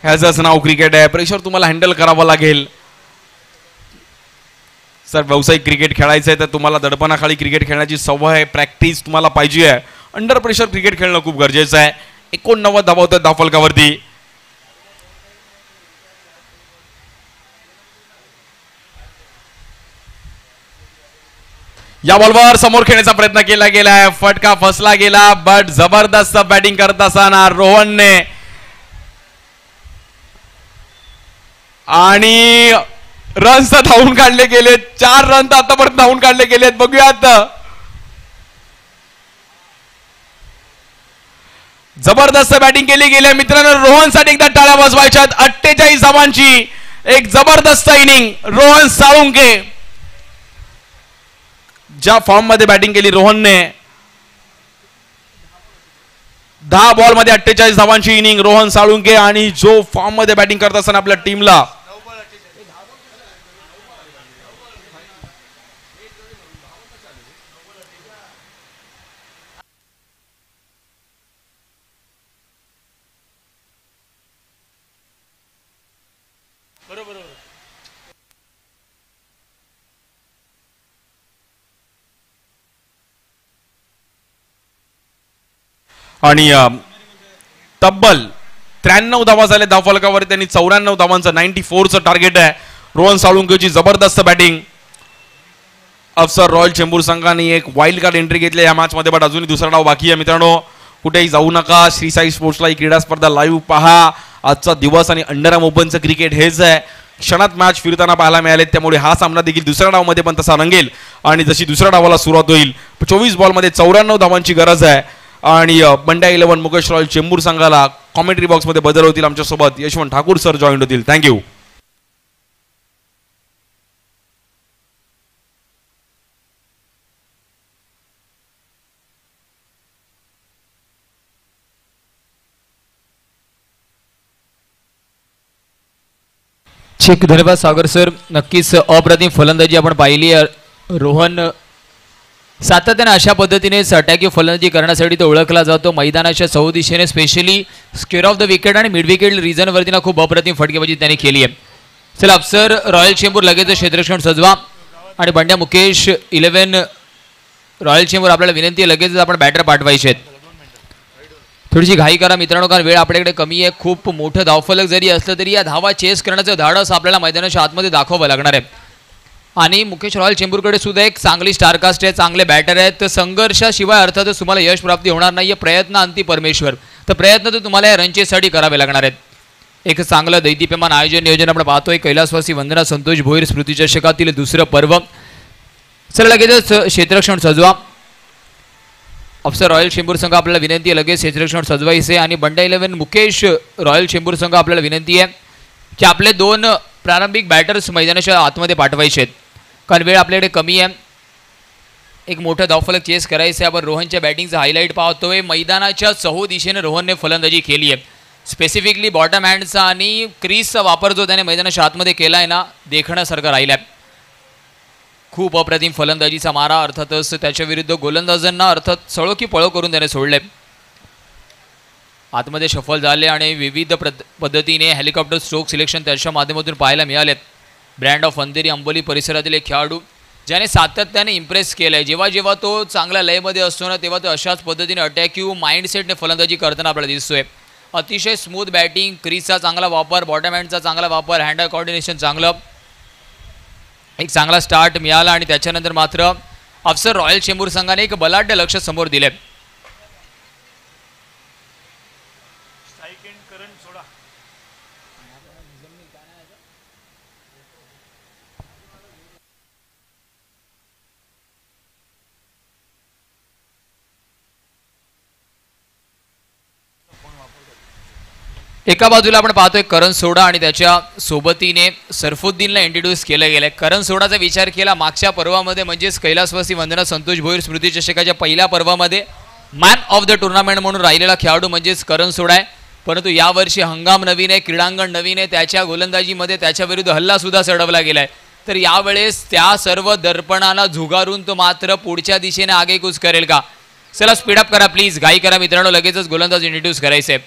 ह्याचंच नाव क्रिकेट आहे. प्रेशर तुम्हाला हँडल करावं लागेल. सर व्यावसायिक क्रिकेट खेळायचं आहे तर तुम्हाला दडपणाखाली क्रिकेट खेळण्याची सवय प्रॅक्टिस तुम्हाला पाहिजे आहे. अंडर प्रेशर क्रिकेट खेळणं खूप गरजेचं आहे. 89 धावा होत्या धावफलकावरती. या बॉलवर समोर खेळण्याचा प्रयत्न केला गेलाय. फटका फसला गेला. बट जबरदस्त बॅटिंग करत असताना रोहनने आणि रन्स धावून काढले गेलेत. 4 रन तर आतापर्यंत धावून काढले गेलेत. बघूयात. जबरदस्त बॅटिंग केली गेली मित्रांनो. रोहनसाठी एकदा टाळ्या वाजवायच्यात. 48 धावांची एक जबरदस्त इनिंग रोहन साळुंके. ज्या फॉर्म मध्ये बॅटिंग केली रोहनने. 10 बॉल मध्ये 48 धावांची इनिंग रोहन साळुंके. आणि जो फॉर्म मध्ये बॅटिंग करत असताना आपल्या टीमला आणि तब्बल 93 धावा झाले धावफलकावर. त्यांनी 94 धावांचं 94चं टार्गेट आहे. रोहन साळुंकेची जबरदस्त बॅटिंग. अफसर रॉयल चेंबूर संघाने एक वाईल्ड कार्ड एंट्री घेतली या मॅच मध्ये. बट अजूनही दुसरा डाव बाकी आहे मित्रांनो. कुठेही जाऊ नका. श्री साई स्पोर्ट्सला ही क्रीडा स्पर्धा लाईव्ह पहा. आजचा दिवस आणि अंडरआर्म ओपनचं क्रिकेट हेच आहे. क्षणात मॅच फिरताना पाहायला मिळाले. त्यामुळे हा सामना देखील दुसऱ्या डावमध्ये पण तसा रंगेल. आणि जशी दुसऱ्या डावाला सुरुवात होईल 24 बॉलमध्ये 94 धावांची गरज आहे. आणि बंड्या 11 मुकेश रॉयल चेंबूर संघाला कॉमेंट्री बॉक्समध्ये बदल होतील. आमच्यासोबत यशवंत ठाकूर सर जॉईन होतील. थँक्यू. ठीक, धन्यवाद सागर सर. नक्कीच अप्रतिम फलंदाजी आपण पाहिली. रोहन सातत्याने अशा पद्धतीनेच अटॅकिंग फलंदाजी करण्यासाठी तो ओळखला जातो. मैदानाच्या चहू दिशेने specially square of the wicket आणि मिड विकेट रिझनवरती ना खूप अप्रतिम फटकेबाजी त्यांनी केली आहे. चला अफसर रॉयल चेंबूर लगेच क्षेत्ररक्षण सजवा. आणि बंड्या मुकेश 11 रॉयल चेंबूर आपल्याला विनंती आहे लगेच आपण बॅटर पाठवायचे आहेत. थोडीशी घाई करा मित्रांनो कारण वेळ आपल्याकडे कमी आहे. खूप मोठं धावफलक जरी असलं तरी या धावा चेस करण्याचं धाडस आपल्याला मैदानाच्या आतमध्ये दाखवावं लागणार आहे. आणि मुकेश रॉयल चेंबूरकडे सुद्धा एक चांगली स्टारकास्ट आहे. चांगले बॅटर आहेत. तर संघर्षाशिवाय अर्थातच तुम्हाला यश प्राप्ती होणार नाही. प्रयत्न अंती परमेश्वर. तर प्रयत्न तर तुम्हाला या रनचेससाठी करावे लागणार आहेत. एक चांगलं दैदिप्यमान आयोजन नियोजन आपण पाहतोय. कैलासवासी वंदना संतोष भोईर स्मृती चषकातील दुसरं पर्व. चला लगेचच क्षेत्ररक्षण सजवा. अफसर रॉयल चेंबूर संघ आपल्याला विनंती आहे लगेच क्षेत्ररक्षण सजवायचे. आणि बंड्या 11 मुकेश रॉयल चेंबूर संघ आपल्याला विनंती आहे की आपले 2 प्रारंभिक बॅटर्स मैदानाच्या आतमध्ये पाठवायचे आहेत कारण वेळ आपल्याकडे कमी आहे. एक मोठं धावफलक चेस करायचं आहे. आपण रोहनच्या बॅटिंगचा हायलाईट पाहतोय. मैदानाच्या चहू दिशेने रोहनने फलंदाजी केली आहे. स्पेसिफिकली बॉटम हँडचा आणि क्रीजचा वापर जो त्याने मैदानाच्या आतमध्ये केला आहे ना देखण्यासारखा राहिला आहे. खूप अप्रतिम फलंदाजीचा मारा. अर्थातच त्याच्या विरुद्ध गोलंदाजांना अर्थात सळो की पळो करून त्याने सोडले. आतमध्ये शफल झाले आणि विविध पद्धतीने हेलिकॉप्टर स्ट्रोक सिलेक्शन त्याच्या माध्यमातून पाहायला मिळालेत. ब्रँड ऑफ अंधेरी अंबोली परिसरातील एक खेळाडू ज्याने सातत्याने इम्प्रेस केलं आहे. जेव्हा जेव्हा तो चांगल्या लयमध्ये असतो ना तेव्हा तो अशाच पद्धतीने अटॅक्यू माइंडसेटने फलंदाजी करताना आपल्याला दिसतोय. अतिशय स्मूथ बॅटिंग, क्रीजचा चांगला वापर, बॉटम हँडचा चांगला वापर, हँडल कॉर्डिनेशन चांगलं. एक चांगला स्टार्ट मिळाला आणि त्याच्यानंतर मात्र अफसर रॉयल चेंबूर संघाने एक बलाढ्य लक्ष समोर दिले. एका बाजूला आपण पाहतोय करण सोडा आणि त्याच्या सोबतीने सरफुद्दीनला इंट्रोड्यूस केलं गेलंय. करण सोडाचा विचार केला मागच्या पर्वामध्ये म्हणजेच कैलासवासी वंदना संतोष भोईर स्मृती चषकाच्या पहिल्या पर्वामध्ये मॅन ऑफ द टुर्नामेंट म्हणून राहिलेला खेळाडू म्हणजेच करण सोडा आहे. परंतु यावर्षी हंगाम नवीन आहे, क्रीडांगण नवीन आहे, त्याच्या गोलंदाजीमध्ये त्याच्या विरुद्ध हल्ला सुद्धा चढवला गेलाय. तर यावेळेस त्या सर्व दर्पणाला झुगारून तो मात्र पुढच्या दिशेने आगेकूच करेल का? चला स्पीडअप करा प्लीज, घाई करा मित्रांनो, लगेचच गोलंदाज इंट्रोड्यूस करायचे.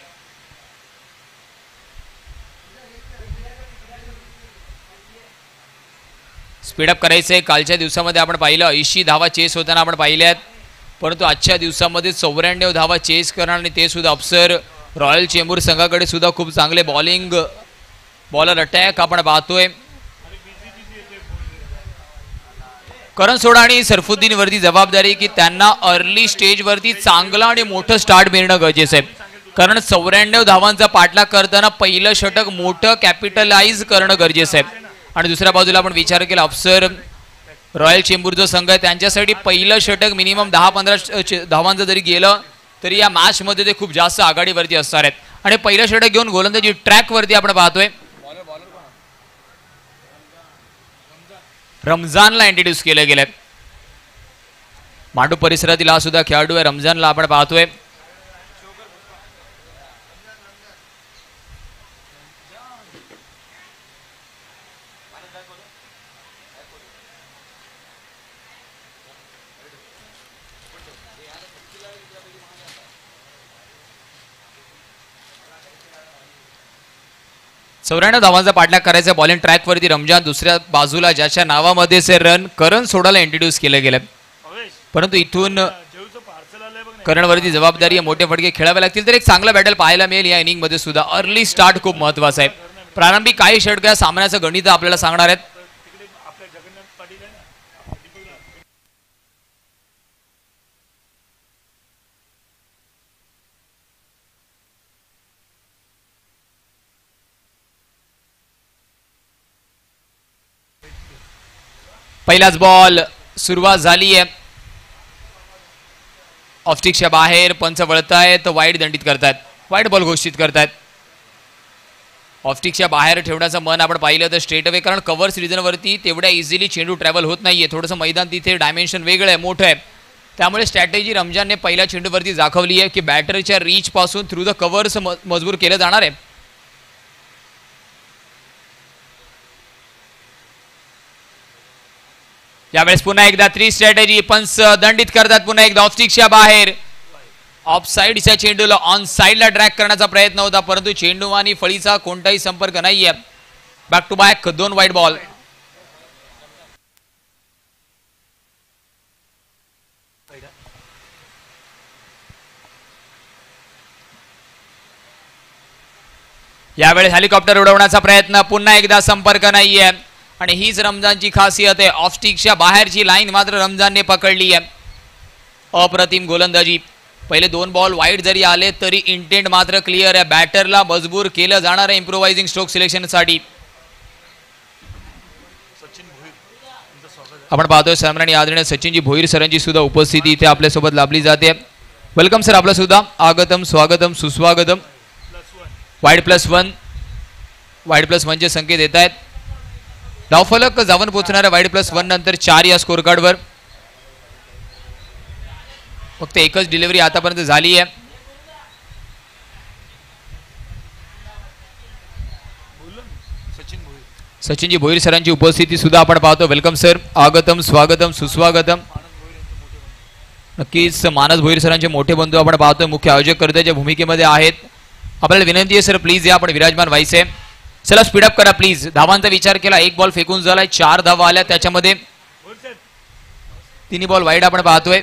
स्पीडअप करायचंय. कालच्या दिवसामध्ये आपण पाहिलं 80 धावा चेस होताना आपण पाहिल्या आहेत, परंतु आजच्या दिवसामध्ये 94 धावा चेस करणार आणि ते सुद्धा अप्सर रॉयल चेंबूर संघाकडे सुद्धा खूप चांगले बॉलर अटॅक आपण पाहतोय. करण सोडा आणि सरफुद्दीन वरती जबाबदारी की त्यांना अर्ली स्टेज वरती चांगला आणि मोठं स्टार्ट मिळणं गरजेचं आहे. कारण 94 धावांचा पाठलाग करताना पहिलं षटक मोठं कॅपिटलाइज करणं गरजेचं आहे. आणि दुसऱ्या बाजूला आपण विचार केला अप्सर रॉयल चेंबूर जो संघ आहे त्यांच्यासाठी पहिलं षटक मिनिमम 10-15 धावांचं जरी गेलं तरी या मॅच मध्ये ते खूप जास्त आघाडीवरती असणार आहेत. आणि पहिलं षटक घेऊन गोलंदाजी ट्रॅक वरती आपण पाहतोय रमजानला इंट्रोड्यूस केलं गेलंय. मांडू परिसरातील हा सुद्धा खेळाडू आहे. रमजानला आपण पाहतोय. चौऱ्याण्णव धावांचा पाठलाग करायचा बॉलिंग ट्रॅक वरती रमजान. दुसऱ्या बाजूला ज्याच्या नावामध्ये से रन करण सोडाला इंट्रोड्यूस केलं गेलं, परंतु इथून करणवरती जबाबदारी मोठे फटके खेळावे लागतील. तर एक चांगला बॅटल पाहायला मिळेल या इनिंग मध्ये सुद्धा. अर्ली स्टार्ट खूप महत्वाचा आहे. प्रारंभिक काही षटक सामन्याचं गणित आपल्याला सांगणार आहेत. पहिलाच बॉल सुरुवात झाली आहे. ऑफस्टिकच्या बाहेर पंच वळतायत, वाईड दंडित करतायत, वाईड बॉल घोषित करतायत. ऑफस्टिकच्या बाहेर ठेवण्याचं मन आपण पाहिलं तर स्ट्रेट अवे, कारण कव्हर्स रिजनवरती तेवढ्या इझिली चेंडू ट्रॅव्हल होत नाहीये. थोडंसं मैदान तिथे डायमेन्शन वेगळं आहे, मोठं आहे. त्यामुळे स्ट्रॅटेजी रमजानने पहिल्या चेंडूवरती दाखवली आहे की बॅटरच्या रीच पासून थ्रू द कव्हर्स मजबूर केलं जाणार आहे. यावेळेस पुन्हा एकदा 3 स्ट्रॅटेजी, पंच दंडित करतात पुन्हा एकदा ऑफस्टिकच्या बाहेर. ऑफ साईडच्या चेंडूला ऑन साईडला ड्रॅग करण्याचा प्रयत्न होता, परंतु चेंडू आणि फळीचा कोणताही संपर्क नाहीये. Back to back 2 wide ball. यावेळेस हेलिकॉप्टर उडवण्याचा प्रयत्न, पुन्हा एकदा संपर्क नाहीये. आणि हीच रमजानची खासियत आहे. ऑफस्टिकच्या बाहेरची लाईन मात्र रमजानने पकडली आहे. अप्रतिम गोलंदाजी. पहिले 2 बॉल वाईड जरी आले तरी इंटेंट मात्र क्लिअर आहे. बॅटरला मजबूर केलं जाणार आहे इम्प्रोवायझिंग स्ट्रोक सिलेक्शनसाठी. आपण पाहतोय सन्माननीय आदरणीय सचिनजी भोईर सरांची सुद्धा उपस्थिती इथे आपल्यासोबत लाभली जाते. वेलकम सर, आपलं सुद्धा आगतम स्वागतम सुस्वागतम. वाईड +1, वाईड +1चे संकेत येत आहेत. धावफलक जाऊन पोहोचणाऱ्या वाईड +1 नंतर 4 या स्कोर कार्डवर. फक्त एकच डिलिव्हरी आतापर्यंत झाली आहे. सचिनजी भोईर सरांची उपस्थिती सुद्धा आपण पाहतो. वेलकम सर, आगतम स्वागतम सुस्वागतम. नक्कीच मानस भोईर सरांचे मोठे बंधू आपण पाहतोय मुख्य आयोजक कर्त्याच्या भूमिकेमध्ये आहेत. आपल्याला विनंती आहे सर प्लीज या, आपण विराजमान व्हायचे. चला स्पीडअप करा प्लीज. धावांचा विचार केला, 1 बॉल फेकून झालाय, 4 धावा आल्या, त्याच्यामध्ये 3 बॉल वाईड आपण पाहतोय.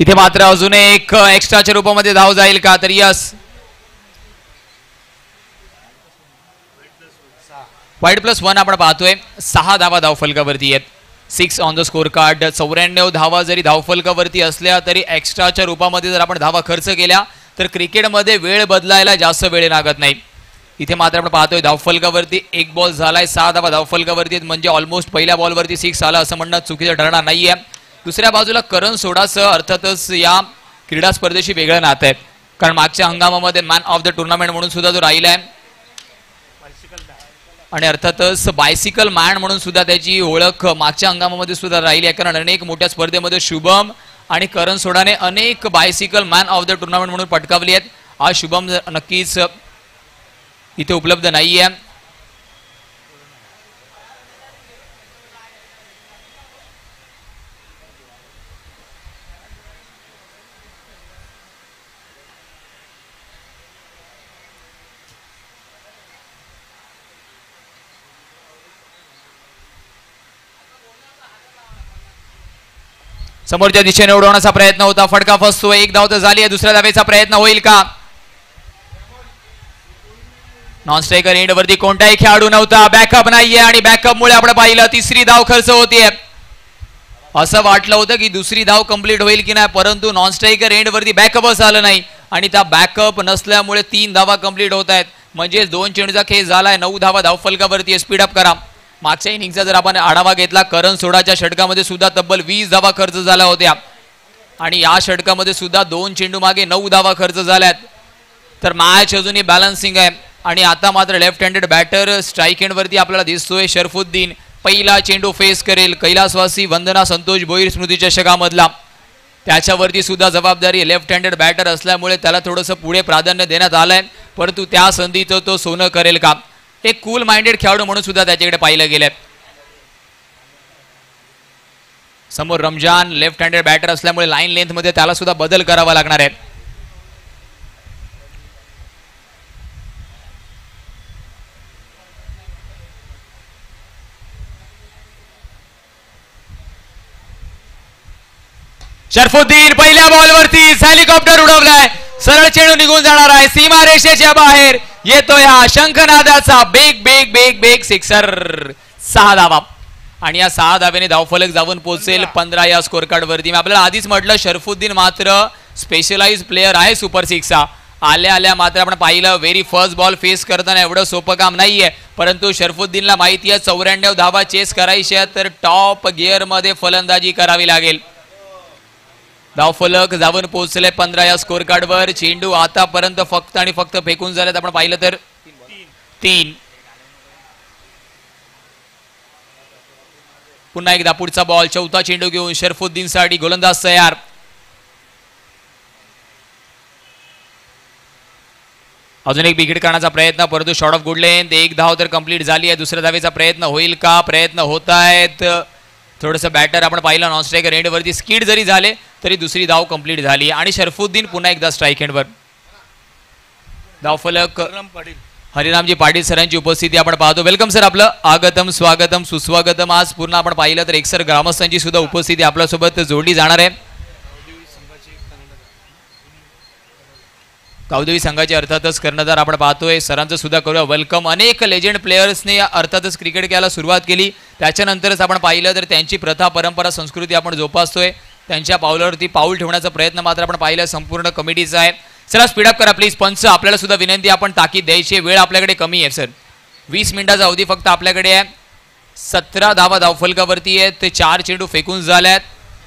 इथे मात्र अजून एक एक्स्ट्राच्या रूपामध्ये धाव जाईल का? तर यस, वाईड +1 आपण पाहतोय. 6 धावा धाव फलकावरती आहेत. 6 ऑन द स्कोर कार्ड. 94 धावा जरी धावफलकावरती असल्या तरी एक्स्ट्राच्या रूपामध्ये जर आपण धावा खर्च केल्या तर क्रिकेटमध्ये वेळ बदलायला जास्त वेळ लागत नाही. इथे मात्र आपण पाहतोय धावफलकावरती एक बॉल झालाय, 6 धावा धावफलकावरती म्हणजे ऑलमोस्ट पहिल्या बॉलवरती 6 आला असं म्हणणं चुकीचं ठरणार नाहीये. दुसऱ्या बाजूला करण सोडासह अर्थातच या क्रीडा स्पर्धेशी वेगळं नातं आहे, कारण मागच्या हंगामामध्ये मॅन ऑफ द टुर्नामेंट म्हणून सुद्धा तो राहिलाय आणि अर्थातच बायसिकल मॅन म्हणून सुद्धा त्याची ओळख मागच्या हंगामामध्ये सुद्धा राहिली आहे. कारण अनेक मोठ्या स्पर्धेमध्ये शुभम आणि करण सोडाने अनेक bicycle man of the tournament म्हणून पटकावली आहेत. आज शुभम नक्कीच इथे उपलब्ध नाहीये. समोरच्या दिशेने उडवण्याचा प्रयत्न होता, फटका फसतो. एक धाव तर झाली आहे, दुसऱ्या धावेचा प्रयत्न होईल का? नॉन स्ट्रायकर एंड वरती कोणताही खेळाडू नव्हता, बॅकअप नाहीये आणि बॅकअप मुळे आपण पाहिलं तिसरी धाव खर्च होतीये. असं वाटलं होतं की दुसरी धाव कंप्लीट होईल की नाही, परंतु नॉन स्ट्रायकर एंड वरती बॅकअपच आलं नाही आणि त्या बॅकअप नसल्यामुळे 3 धावा कंप्लीट होत आहेत. म्हणजे 2 चेंडूचा खेळ झालाय, 9 धावा धावफलकावरती. स्पीडअप करा. मागच्या इनिंगचा जर आपण आढावा घेतला, करण सोडाच्या षटकामध्ये सुद्धा तब्बल 20 धावा खर्च झाल्या होत्या आणि या षटकामध्ये सुद्धा 2 चेंडू मागे 9 धावा खर्च झाल्यात. तर मॅच अजूनही बॅलन्सिंग आहे आणि आता मात्र left handed batter strike end वरती आपल्याला दिसतोय. शरफुद्दीन पहिला चेंडू फेस करेल. कैलासवासी वंदना संतोष भोईर स्मृती चषकामधला, त्याच्यावरती सुद्धा जबाबदारी लेफ्ट हँडेड बॅटर असल्यामुळे त्याला थोडंसं पुढे प्राधान्य देण्यात आलंय, परंतु त्या संधीचं तो सोनं करेल का? एक कूल माइंडेड खेळाडू म्हणून सुद्धा त्याच्याकडे पाहिलं गेलं. समोर रमजान लेफ्ट हँडेड बॅटर असल्यामुळे लाईन लेंथ मध्ये त्याला सुद्धा बदल करावा लागणार आहे. शरफुद्दीन पहिल्या बॉलवरती हेलिकॉप्टर उडवलाय, सरळ चेंडू निघून जाणार आहे, सीमा रेषेच्या बाहेर येतोय हा शंखनादाचा बेग बेग बेग बेग सिक्सर. 6 धावा आणि या 6 धावेने धावफलक जाऊन पोहोचेल 15 या स्कोर कार्ड वरती. मी आपल्याला आधीच म्हटलं शरफुद्दीन मात्र स्पेशलाइज प्लेअर आहे सुपर 6चा. आल्या आल्या मात्र आपण पाहिलं व्हेरी फर्स्ट बॉल फेस करताना एवढं सोपं काम नाहीये, परंतु शरफुद्दीनला माहिती आहे 94 धावा चेस करायच्या तर टॉप गिअर मध्ये फलंदाजी करावी लागेल. धावफलक जाऊन पोहोचले 15 या स्कोर कार्ड वर. चेंडू आतापर्यंत फक्त आणि फक्त फेकून झालेत आपण पाहिलं तर 3. पुन्हा एकदा पुढचा बॉल, चौथा चेंडू घेऊन शरफुद्दीन साठी गोलंदाज तयार. अजून एक विकेट काढण्याचा प्रयत्न, परंतु शॉर्ट ऑफ गुड लेंथ. 1 धाव तर कंप्लीट झाली आहे. दुसऱ्या धावेचा प्रयत्न होईल का? प्रयत्न होत आहेत. थोडंसं बॅटर आपण पाहिलं नॉन स्ट्रायकर एंड वरती स्किड जरी झाले तरी दुसरी धाव कंप्लीट झाली आणि शरफुद्दीन पुन्हा एकदा स्ट्राईक एंड वर. धावफलक हरिरामजी पाटील सरांची उपस्थिती आपण पाहतो. वेलकम सर, आपलं आगतम स्वागतम सुस्वागतम. आज पूर्ण आपण पाहिलं तर एकसर ग्रामस्थांची सुद्धा उपस्थिती आपल्यासोबत जोडली जाणार आहे. गावदेवी संघाचे अर्थातच कर्णधार आपण पाहतोय. सरांचं सुद्धा करूया वेलकम. अनेक लेजेंड प्लेयर्सने अर्थातच क्रिकेट खेळायला सुरुवात केली, त्याच्यानंतरच आपण पाहिलं तर त्यांची प्रथा परंपरा संस्कृती आपण जोपासतोय. त्यांच्या पावलावरती पाऊल ठेवण्याचा प्रयत्न मात्र आपण पाहिलं संपूर्ण कमिटीचा आहे. चला स्पीडअप करा प्लीज. पंच आपल्याला सुद्धा विनंती, आपण ताकीद द्यायची, वेळ आपल्याकडे कमी आहे सर. 20 मिनिटाचा अवधी फक्त आपल्याकडे आहे. 17 धावा धावफलकावरती आहेत, ते 4 चेंडू फेकून झाल्यात.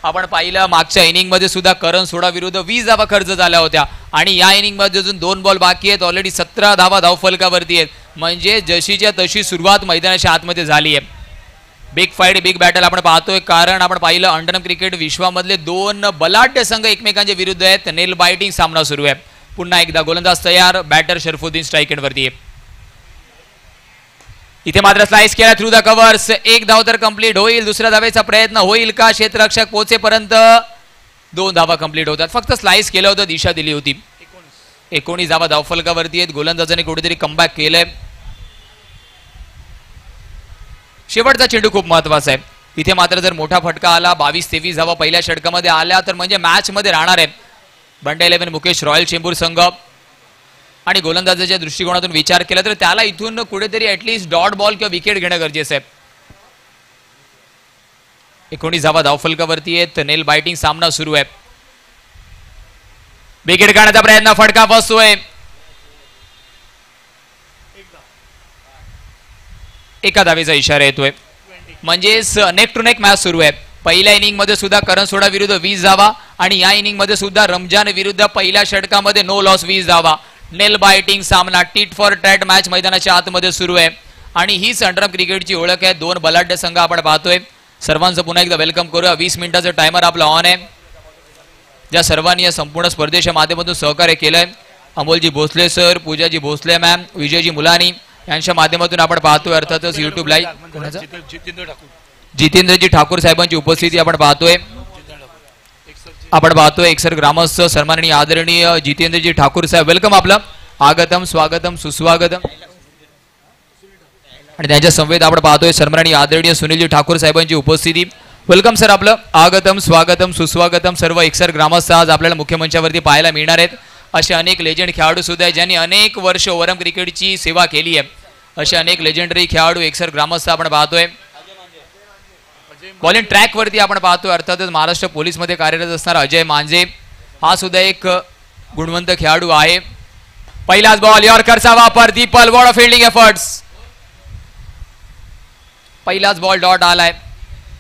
आपण पाहिलं मागच्या इनिंग मध्ये सुद्धा करण सोडा विरुद्ध 20 धावा खर्च झाल्या होत्या आणि या इनिंग मध्ये अजून 2 बॉल बाकी आहेत. ऑलरेडी 17 धावा धावफलकावरती आहेत, म्हणजे जशीच्या तशी सुरुवात मैदानाच्या आतमध्ये झाली आहे. बिग फाईट बिग बॅटल आपण पाहतोय, कारण आपण पाहिलं अंडरम क्रिकेट विश्वामधले 2 बलाढ्य संघ एकमेकांच्या विरुद्ध आहेत. नेल बायटिंग सामना सुरू आहे. पुन्हा एकदा गोलंदाज तयार, बॅटर शरफुद्दीन स्ट्राईक एंड वरती आहे. इथे मात्र स्लाइस केला थ्रू द कव्हर्स. 1 धाव तर कंप्लीट होईल. दुसऱ्या धावेचा प्रयत्न होईल का? क्षेत्ररक्षक पोहोचेपर्यंत 2 धावा कंप्लीट होतात. फक्त स्लाइस केलं होतं, दिशा दिली होती. 19 धावा धावफलकावरती आहेत. गोलंदाजाने कुठेतरी कमबॅक केलंय. शेवटचा चेंडू खूप महत्वाचा आहे. इथे मात्र जर मोठा फटका आला, 22-23 धावा पहिल्या षटकामध्ये आल्या तर म्हणजे मॅच मध्ये राहणार आहे. One day 11 Mukesh royal Chembur संघ आणि गोलंदाजाच्या दृष्टिकोनातून विचार केला तर त्याला इथून कुठेतरी ऍटलीस्ट डॉट बॉल किंवा विकेट घेणं गरजेचं आहे. 19 धावा धावफलकावरती आहेत. नेल बायटिंग सामना सुरू आहे. विकेट काढण्याचा प्रयत्न, फटका बसतोय. एका धावेचा इशारा येतोय. म्हणजेच नेक टू नेक मॅच सुरू आहे. पहिल्या इनिंग मध्ये सुद्धा करण सोडा विरुद्ध 20 धावा आणि या इनिंग मध्ये सुद्धा रमजान विरुद्ध पहिल्या षटकामध्ये नो लॉस 20 धावा. नेल बायटिंग सामना टीट फॉर टॅट मॅच मैदानाच्या आतमध्ये सुरू आहे आणि हीच अंडरआर्म क्रिकेटची ओळख आहे. दोन बलाढ्य संघ आपण पाहतोय. सर्वांचं पुन्हा एकदा वेलकम करूया. 20 मिनिटाचं टायमर आपला ऑन आहे. ज्या सर्वांनी या संपूर्ण स्पर्धेच्या माध्यमातून सहकार्य केलंय, अमोलजी भोसले सर, पूजाजी भोसले मॅम, विजयजी मुलानी यांच्या माध्यमातून आपण पाहतोय. अर्थातच युट्यूब लाईव्ह जितेंद्रजी ठाकूर साहेबांची उपस्थिती आपण पाहतोय. एकसर ग्रामस्थ सन्माननीय आदरणीय जितेंद्रजी ठाकूर साहेब, वेलकम. आपलं आगतम, स्वागतम, सुस्वागतम. आणि त्यांच्या संवेद आपण पाहतोय सन्माननीय आदरणीय सुनीलजी ठाकूर साहेबांची उपस्थिती. Welcome sir. आपलं आगतम, स्वागतम, सुस्वागतम. सर्व एकसर ग्रामस्थ आज आपल्याला मुख्य मंचावरती पाहायला मिळणार आहेत. असे अनेक लेजंड खेळाडू सुद्धा आहेत ज्यांनी अनेक वर्ष ओव्हरआर्म क्रिकेटची सेवा केली आहे. असे अनेक लेजेंडरी खेळाडू एकसर ग्रामस्थ आपण पाहतोय. बॉलिंग ट्रॅक वरती आपण पाहतोय अर्थातच महाराष्ट्र पोलीस मध्ये कार्यरत असणारा अजय मांजे हा सुद्धा एक गुणवंत खेळाडू आहे. पहिलाच बॉल, यॉर्करचा वापर, दीपल, वॉट फिल्डिंग एफर्ट्स. पहिलाच बॉल डॉट आलाय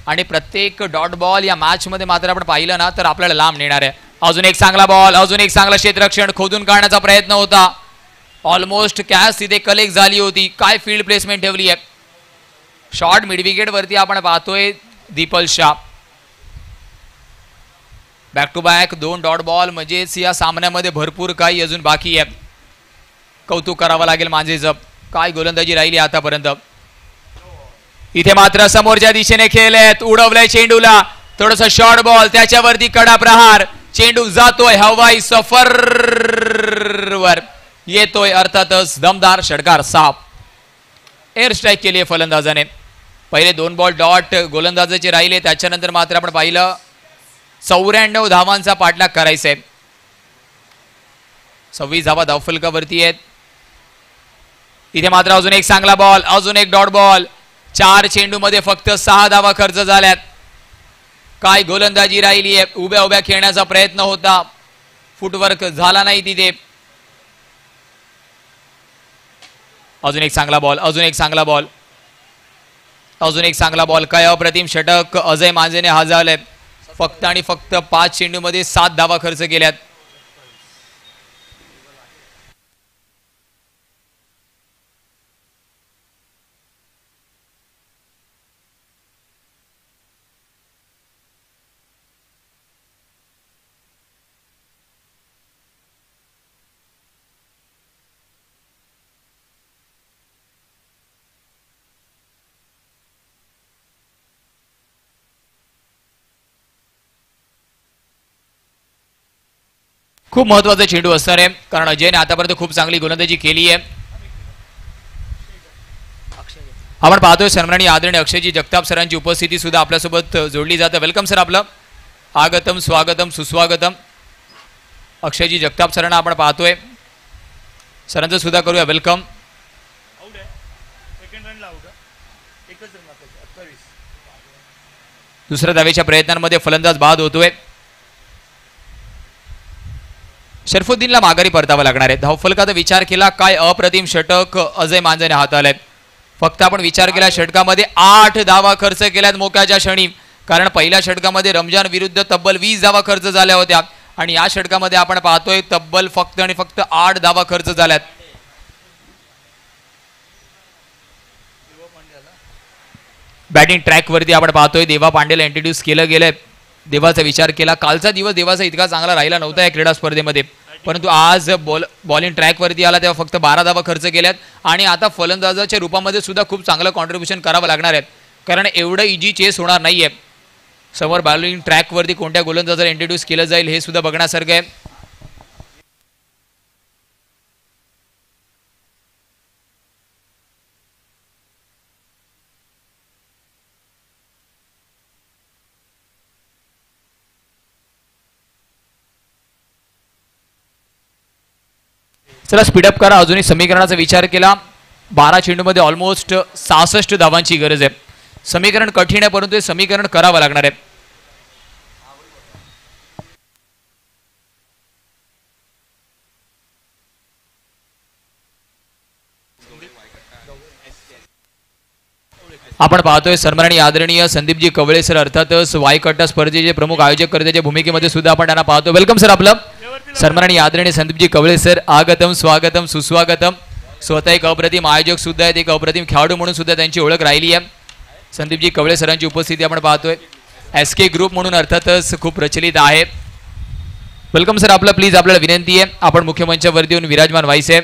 आणि प्रत्येक डॉट बॉल या मॅच मध्ये मात्र आपण पाहिलं ना तर आपल्याला लांब नेणार आहे. अजून एक चांगला बॉल, अजून एक चांगला क्षेत्ररक्षण, खोदून काढण्याचा प्रयत्न होता. ऑलमोस्ट कॅच तिथे कलेक्ट झाली होती. काय फील्ड प्लेसमेंट ठेवली आहे. शॉर्ट मिड विकेट वरती आपण पाहतोय Deepal Shah. Back to back 2 dot ball, म्हणजेच या सामन्यामध्ये भरपूर काही अजून बाकी आहे. कौतुक करावं लागेल मांजेचं. काय गोलंदाजी राहिली आतापर्यंत. इथे मात्र समोरच्या दिशेने खेळलेत, उडवलंय चेंडूला. थोडंसं शॉर्ट बॉल, त्याच्यावरती कडा प्रहार. चेंडू जातोय हवाई सफरवर येतोय. अर्थातच दमदार षटकार, साफ एअर स्ट्राईक केली आहे फलंदाजाने. पहिले 2 बॉल डॉट गोलंदाजाचे राहिले. त्याच्यानंतर मात्र आपण पाहिलं 94 धावांचा पाठलाग करायचा आहे. 26 धावा धावफलकावरती आहेत. इथे मात्र अजून एक चांगला बॉल, अजून एक डॉट बॉल. 4 चेंडू मध्ये फक्त 6 धावा खर्च झाल्यात. काय गोलंदाजी राहिली आहे. उभ्या उभ्या खेळण्याचा प्रयत्न होता, फुटवर्क झाला नाही तिथे. अजून एक चांगला बॉल, अजून एक चांगला बॉल, अजून एक चांगला बॉल. काय अप्रतिम षटक अजय मांजेने हाजावलंय. फक्त आणि फक्त 5 चेंडू मध्ये 7 धावा खर्च केल्यात. खूप महत्वाचा चेंडू असणार आहे कारण अजयने आतापर्यंत खूप चांगली गोलंदाजी केली आहे. आपण पाहतोय सन्माननीय आदरणीय अक्षयजी जगताप सरांची उपस्थिती सुद्धा आपल्यासोबत जोडली जाते. Welcome sir. आपलं आगतम, स्वागतम, सुस्वागतम. अक्षयजी जगताप सरांना आपण पाहतोय. सरांचं सुद्धा करूया वेलकम. दुसऱ्या धावेच्या प्रयत्नांमध्ये फलंदाज बाद होतोय. शरफुद्दीनला माघारी परतावं लागणार आहे. धावफलकाचा विचार केला, काय अप्रतिम षटक अजय मांजेने हाताळलंय. फक्त आपण विचार केला षटकामध्ये 8 धावा खर्च केल्यात मोक्याच्या क्षणी. कारण पहिल्या षटकामध्ये रमजान विरुद्ध तब्बल 20 धावा खर्च झाल्या होत्या आणि या षटकामध्ये आपण पाहतोय तब्बल फक्त आणि फक्त 8 धावा खर्च झाल्यात. बॅटिंग ट्रॅक वरती आपण पाहतोय देवा पांडेला इंट्रोड्यूस केलं गेलंय. देवाचा विचार केला, कालचा दिवस देवाचा इतका चांगला राहिला नव्हता या क्रीडा स्पर्धेमध्ये, परंतु आज बॉलिंग ट्रॅक वरती आला तेव्हा फक्त 12 धावा खर्च केल्यात आणि आता फलंदाजाच्या रूपामध्ये सुद्धा खूप चांगलं कॉन्ट्रीब्युशन करावं लागणार आहे कारण एवढं इजी चेस होणार नाहीये. समोर बॉलिंग ट्रॅक वरती कोणत्या गोलंदाजाला इंट्रोड्यूस केलं जाईल हे सुद्धा बघण्यासारखं आहे. चला स्पीडअप करा. अजूनही समीकरणाचा विचार केला. 12 चेंडूमध्ये ऑलमोस्ट 66 धावांची गरज आहे. समीकरण कठीण आहे परंतु हे समीकरण करावं लागणार आहे. आपण पाहतोय सन्माननीय आदरणीय संदीपजी कवळे सर अर्थातच वायकट्टा स्पर्धेचे प्रमुख आयोजक करण्याच्या भूमिकेमध्ये सुद्धा आपण त्यांना पाहतो. वेलकम सर आपलं. सन्माननीय आदरणीय संदीपजी कवळे सर आगतम स्वागतम सुस्वागतम. स्वतः एक अप्रतिम आयोजक सुद्धा आहेत, एक अप्रतिम खेळाडू म्हणून सुद्धा त्यांची ओळख राहिली आहे. संदीपजी कवळे सरांची उपस्थिती आपण पाहतोय. SK ग्रुप म्हणून अर्थातच खूप प्रचलित आहे. वेलकम सर आपलं. प्लीज आपल्याला विनंती आहे आपण मुख्य मंचावरती येऊन विराजमान व्हायचे.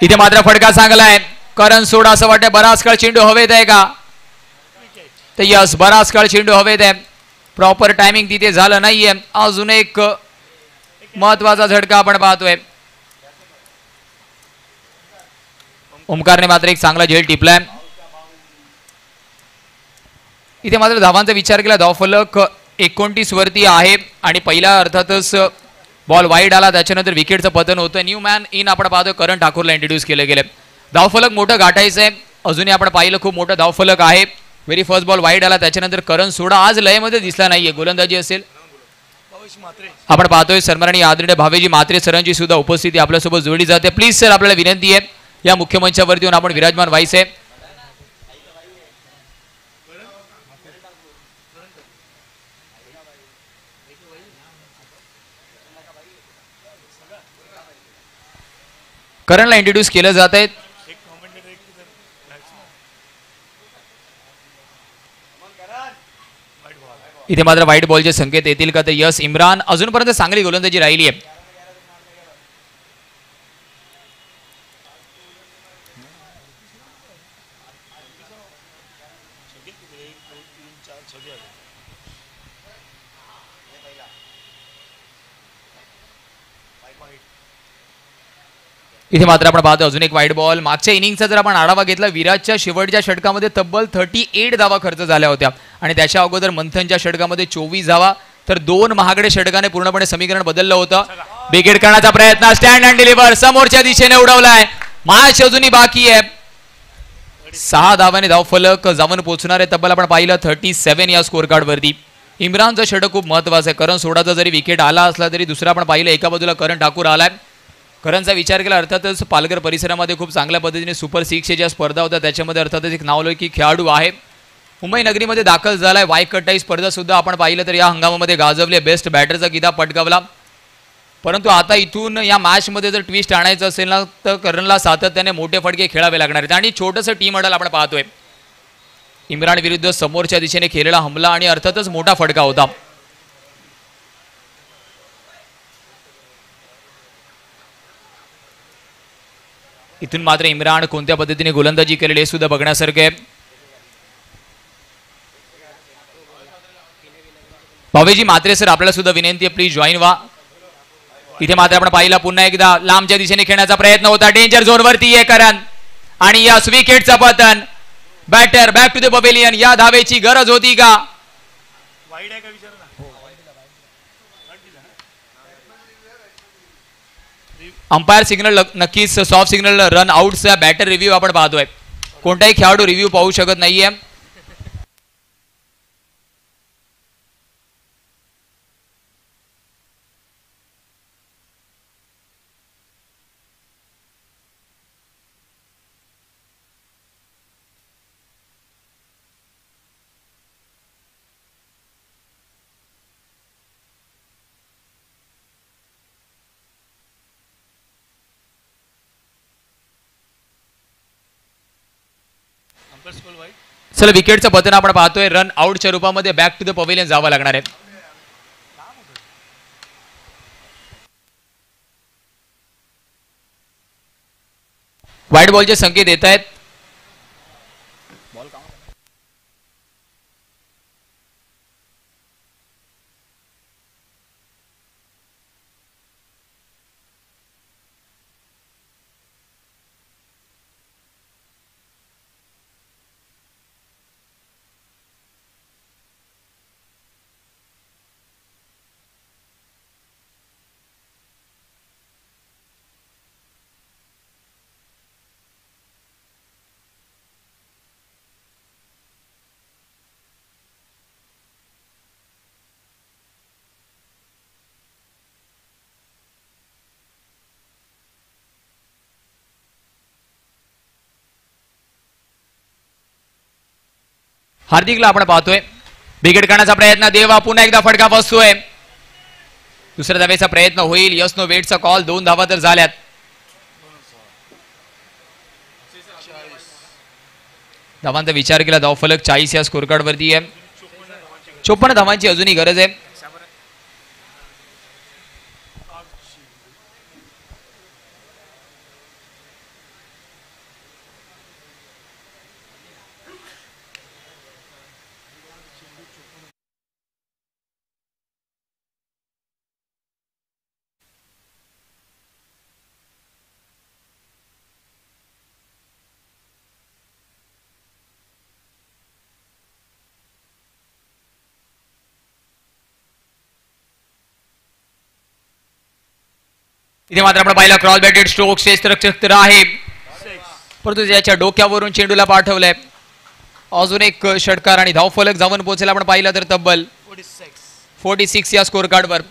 इथे मात्र फटका चांगलाय. करण सोडा असं वाटतंय. बराच काळ चेंडू हवेत आहे का? तर यस, बराच काळ चेंडू हवेत आहे. प्रॉपर टायमिंग तिथे झालं नाहीये. अजून एक महत्वाचा झटका आपण पाहतोय. ओमकारने मात्र एक चांगला झेल टिपलाय. इथे मात्र धावांचा विचार केला. धावफलक 29 वरती आहे आणि पहिला अर्थातच बॉल वाईड आला, त्याच्यानंतर विकेटचं पतन होतं. न्यू मॅन इन आपण पाहतोय करण ठाकूरला इंट्रोड्यूस केले गेले. धावफलक मोठं गाठायचं आहे. अजूनही आपण पाहिलं खूप मोठं धावफलक आहे. व्हेरी फर्स्ट बॉल वाईड आला, त्याच्यानंतर करण सोडा आज लयमध्ये दिसला नाहीये. गोलंदाजी असेल. आपण पाहतोय सन्माननीय आदरणीय भावेजी म्हात्रे सरांची सुद्धा उपस्थिती आपल्यासोबत जोडली जाते. प्लीज सर आपल्याला विनंती आहे या मुख्य मंचावरती येऊन आपण विराजमान व्हायचे. करणला इंट्रोड्यूस केलं जात आहे. इथे मात्र व्हाईट बॉलचे संकेत येतील का? तर यस, इम्रान अजूनपर्यंत चांगली गोलंदाजी राहिली आहे. इथे मात्र आपण पाहतो अजून एक वाईट बॉल. मागच्या इनिंगचा जर आपण आढावा घेतला, विराटच्या शेवटच्या षटकामध्ये तब्बल 38 धावा खर्च झाल्या होत्या आणि त्याच्या अगोदर मंथनच्या षटकामध्ये 24 धावा. तर 2 महागडे षटकाने पूर्णपणे समीकरण बदललं होतं. बिगेट करण्याचा प्रयत्न, स्टँड अँड डिलिव्हर समोरच्या दिशेने उडवलाय. मॅच अजूनही बाकी आहे. 6 धावांनी धावफलक जाऊन पोहोचणार आहे. तब्बल आपण पाहिलं 37 या स्कोर कार्ड वरती. इम्रानचं षटक खूप महत्वाचं आहे. करण सोडाचा जरी विकेट आला असला तरी दुसरा आपण पाहिलं एका बाजूला करण ठाकूर आलाय. करणचा विचार केला अर्थातच पालघर परिसरामध्ये खूप चांगल्या पद्धतीने सुपर 6 ज्या स्पर्धा होत्या त्याच्यामध्ये अर्थातच एक नावलौकिक खेळाडू आहे. मुंबई नगरीमध्ये दाखल झालाय. वायकट्टा ही स्पर्धा सुद्धा आपण पाहिलं तर या हंगामामध्ये गाजवले. बेस्ट बॅटरचा किताब पटकावला. परंतु आता इथून या मॅचमध्ये जर ट्विस्ट आणायचं असेल ना तर करणला सातत्याने मोठे फटके खेळावे लागणार आहेत. आणि छोटंसं टीम अडल आपण पाहतोय. इम्रान विरुद्ध समोरच्या दिशेने केलेला हमला आणि अर्थातच मोठा फटका होता. इथून मात्र इम्रान कोणत्या पद्धतीने गोलंदाजी केलेली हे सुद्धा बघण्यासारखं आहे. भावेजी म्हात्रे सर आपल्याला सुद्धा विनंती आहे प्लीज जॉईन व्हा. इथे मात्र आपण पाहिला पुन्हा एकदा लांबच्या दिशेने खेळण्याचा प्रयत्न होता. डेंजर झोन वरती आहे करण आणि या विकेटचं पतन. Batter back to the pavilion. या धावेची गरज होती का? अंपायर सिग्नल नक्कीच सॉफ्ट सिग्नल रन आउटचा बॅटर रिव्ह्यू आपण पाहतोय. कोणताही खेळाडू रिव्ह्यू पाहू शकत नाहीये. चला विकेटचं पतन आपण पाहतोय. रन आउटच्या रूपामध्ये बॅक टू द पवेलियन जावं लागणार आहे. व्हाईट बॉलचे संकेत येत आहेत. हार्दिकला आपण पाहतोय विकेट काढण्याचा प्रयत्न, देवा पुन्हा एकदा फटका बसतोय. दुसऱ्या धावेचा प्रयत्न होईल, यस नो वेटचा कॉल. 2 धावा तर झाल्यात. धावांचा विचार केला धावफलक 40 या स्कोर कार्ड वरती आहे. 54 धावांची अजूनही गरज आहे. इथे मात्र आपण पाहिलं क्रॉस बॅटेड स्ट्रोक क्षेत्ररक्षक आहे, परंतु त्याच्या डोक्यावरून चेंडूला पाठवलंय. अजून एक षटकार आणि धावफलक जाऊन पोहोचेल आपण पाहिलं तर तब्बल 46 या स्कोर कार्डवर.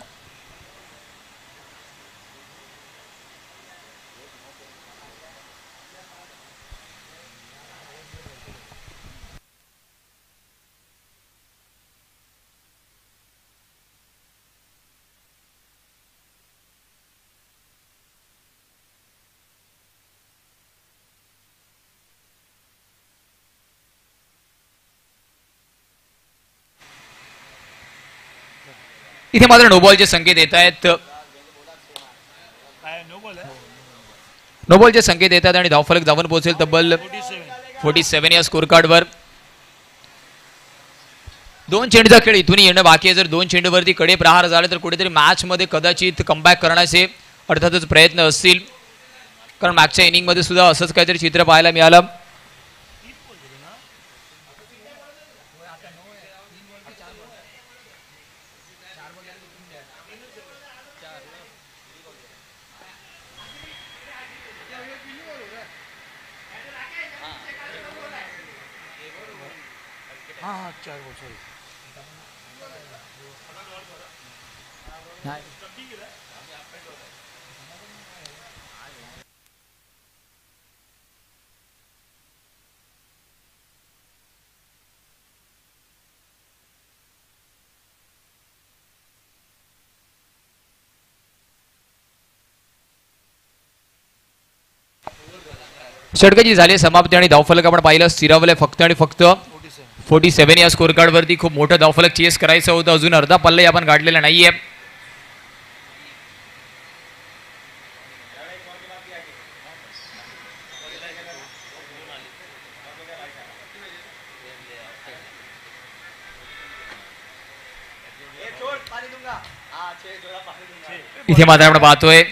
इथे मात्र नोबॉलचे संकेत येत आहेत. नोबॉलचे संकेत येतात आणि धावफलक जाऊन पोहोचेल तब्बल 47 या स्कोर कार्डवर. 2 चेंडूचा खेळ इथून येणं बाकी आहे. जर 2 चेंडूवरती कडे प्रहार झाले तर कुठेतरी मॅच मध्ये कदाचित कमबॅक करण्याचे अर्थातच प्रयत्न असतील, कारण मागच्या इनिंग मध्ये सुद्धा असंच काहीतरी चित्र पाहायला मिळालं. षटकाची झाली समाप्ती आणि धावफलक आपण पाहिलं स्थिरावलंय फक्त आणि फक्त 47 या स्कोर कार्ड वरती. खूप मोठं धावफलक चेस करायचं होतं, अजून अर्धा पल्ला आपण गाठलेला नाहीये. इथे मात्र आपण पाहतोय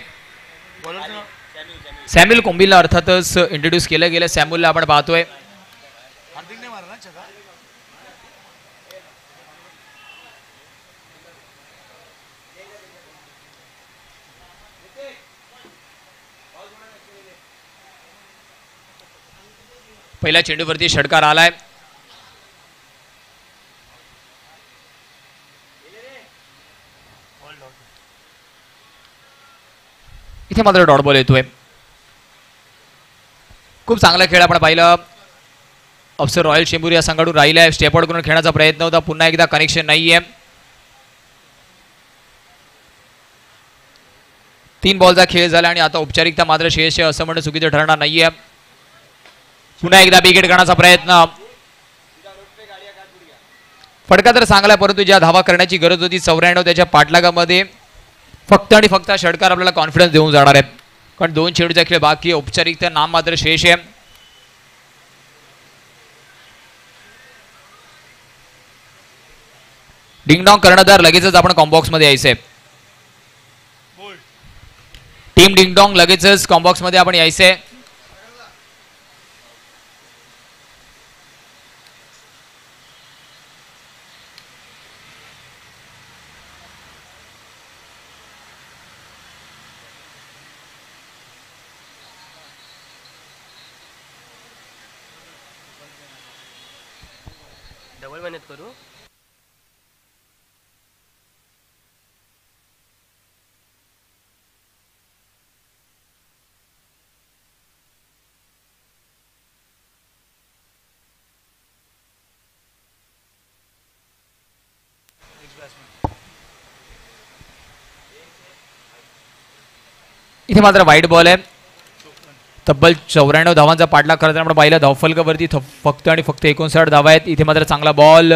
सॅम्युअल कोंबिलला अर्थातच इंट्रोड्यूस केलं गेलं. सॅम्युअलला आपण पाहतोय पहिल्या चेंडूवरती षटकार आलाय. इथे मात्र डॉट बॉल येतोय. खूप चांगला खेळ आपण पाहिलं. अफसर रॉयल चेंबूर या संघातून राहिलाय. स्टेप आउट करून खेळण्याचा प्रयत्न होता, पुन्हा एकदा कनेक्शन नाहीये. 3 बॉलचा खेळ झाला आणि आता औपचारिकता मात्र शेष असं म्हणणं चुकीचं ठरणार नाहीये. पुन्हा एकदा विकेट काढण्याचा प्रयत्न. फटका तर चांगला, परंतु ज्या धावा करण्याची गरज होती 94 त्याच्या पाठलागामध्ये फक्त आणि फक्त षटकार आपल्याला कॉन्फिडन्स देऊन जाणार आहेत, कारण 2 चेंडूचा खेळ बाकी. औपचारिकता नाम मात्र शेष आहे. डिंगडॉंग कर्णधार लगेचच आपण कॉम्बॉक्स मध्ये यायचंय. टीम डिंगडॉंग लगेचच कॉम्बॉक्स मध्ये आपण यायचंय. डबल मेहनत करू. इथे मात्र वाईट बॉल आहे. तब्बल 94 धावांचा पाठलाग करताना आपण पाहिलं. धावफलकावरती फक्त आणि फक्त 59 धावा आहेत. इथे मात्र चांगला बॉल.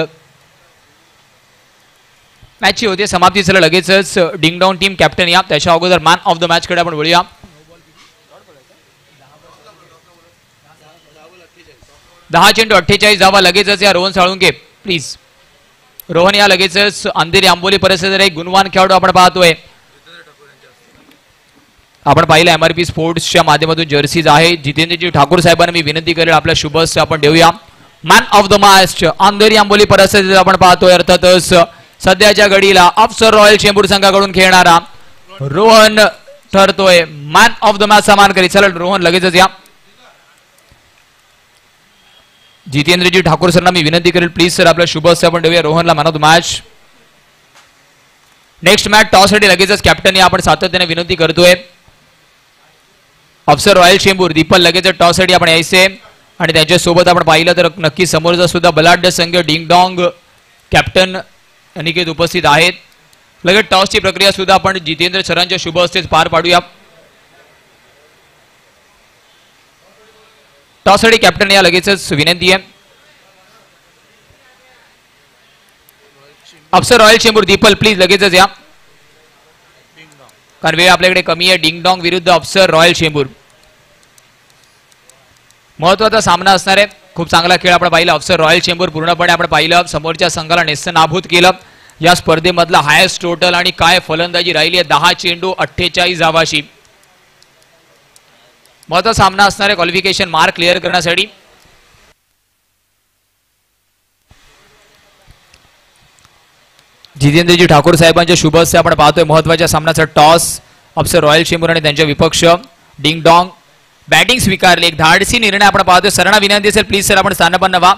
मॅचची होते समाप्ती. चला लगेचच डिंग डॉंग टीम कॅप्टन या. त्याच्या अगोदर मॅन ऑफ द मॅच कडे आपण वळूया. दहा चेंडू 48 धावा. लगेचच या रोहन साळुंके प्लीज. रोहन या लगेचच. अंधेरी आंबोली परिसरात एक गुणवान खेळाडू आपण पाहतोय. आपण पाहिलं MRP स्पोर्ट्सच्या माध्यमातून जर्सीज आहे. जितेंद्रजी ठाकूर साहेबांना मी विनंती करेल आपल्या शुभस्य आपण देऊया. Man of the match Andheri Amboli परिसरात आपण पाहतोय. अर्थातच सध्याच्या घडीला अप्सर रॉयल चेंबूर संघाकडून खेळणारा रोहन ठरतोय मॅन ऑफ द मॅच समान करी. चला रोहन लगेचच या. जितेंद्रजी ठाकूर सरना मी विनंती करेल प्लीज सर आपल्या शुभस्य आपण देऊया रोहनला man of the match. Next match toss साठी लगेचच कॅप्टन या आपण सातत्याने विनंती करतोय. अफसर रॉयल चेंबूर दीपल लगेच टॉस साठी आपण यायचे. आणि त्यांच्यासोबत आपण पाहिलं तर नक्की समोरचा सुद्धा बलाढ्य संघ डिंग डॉंग कॅप्टन अनिकेत उपस्थित आहेत. लगेच टॉसची प्रक्रिया सुद्धा आपण जितेंद्र सरांच्या शुभ हस्ते पार पाडूया. टॉस साठी कॅप्टन या लगेचच विनंती आहे. अफसर रॉयल चेंबूर दीपल प्लीज लगेचच या. कारण वेळ आपल्याकडे कमी आहे. डिंग डॉंग विरुद्ध अफसर रॉयल चेंबूर महत्वाचा सामना असणार आहे. खूप चांगला खेळ आपण पाहिला. अफसर रॉयल चेंबूर पूर्णपणे आपण पाहिलं समोरच्या संघाला नेस्तनाबूत केलं. या स्पर्धेमधला हायेस्ट टोटल आणि काय फलंदाजी राहिली आहे. 10 चेंडू 48 धावाशी महत्वाचा सामना असणार आहे क्वालिफिकेशन मार्क क्लिअर करण्यासाठी. जितेंद्रजी ठाकूर साहेबांच्या शुभ हस्ते आपण पाहतोय महत्वाच्या सामन्याचा टॉस. अफसर रॉयल चेंबूर आणि त्यांच्या विपक्ष डिंग डॉंग बॅटिंग स्वीकारली. एक धाडसी निर्णय आपण पाहतोय. सरांना विनंती असेल प्लीज सर आपण स्थानापन्न व्हा.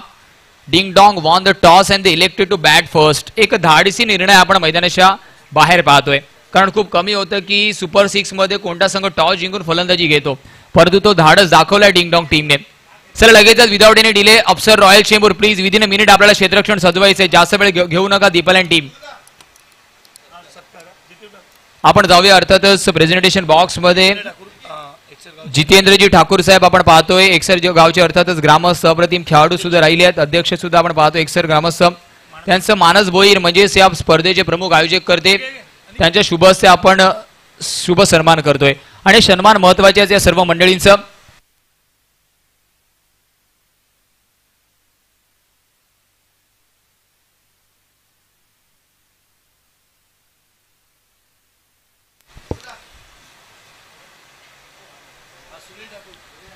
Ding dong won the toss and they elected to bat first. एक धाडसी निर्णय आपण मैदानाच्या बाहेर पाहतोय. कारण खूप कमी होतं की सुपर 6 मध्ये कोणता संघ टॉस जिंकून फलंदाजी घेतो. परंतु तो धाडस दाखवलाय डिंग डॉंग टीमने. सर लगेचच विदाउट एनी डिले अफसर royal Chembur please within a minute आपल्याला क्षेत्ररक्षण सजवायचे. जास्त वेळ घेऊ नका दीपल अँड टीम. आपण जाऊया अर्थातच प्रेझेंटेशन बॉक्स मध्ये. जितेंद्रजी ठाकूर साहेब आपण पाहतोय. एकसर गावचे अर्थातच ग्रामस्थ अप्रतिम खेळाडू सुद्धा राहिले आहेत. अध्यक्ष सुद्धा आपण पाहतो एकसर ग्रामस्थ. त्यांचं मानस भोईर म्हणजेच या स्पर्धेचे प्रमुख आयोजक करते. त्यांच्या शुभ हस्ते आपण शुभ सन्मान करतोय. आणि सन्मान महत्वाचे या सर्व मंडळींचं.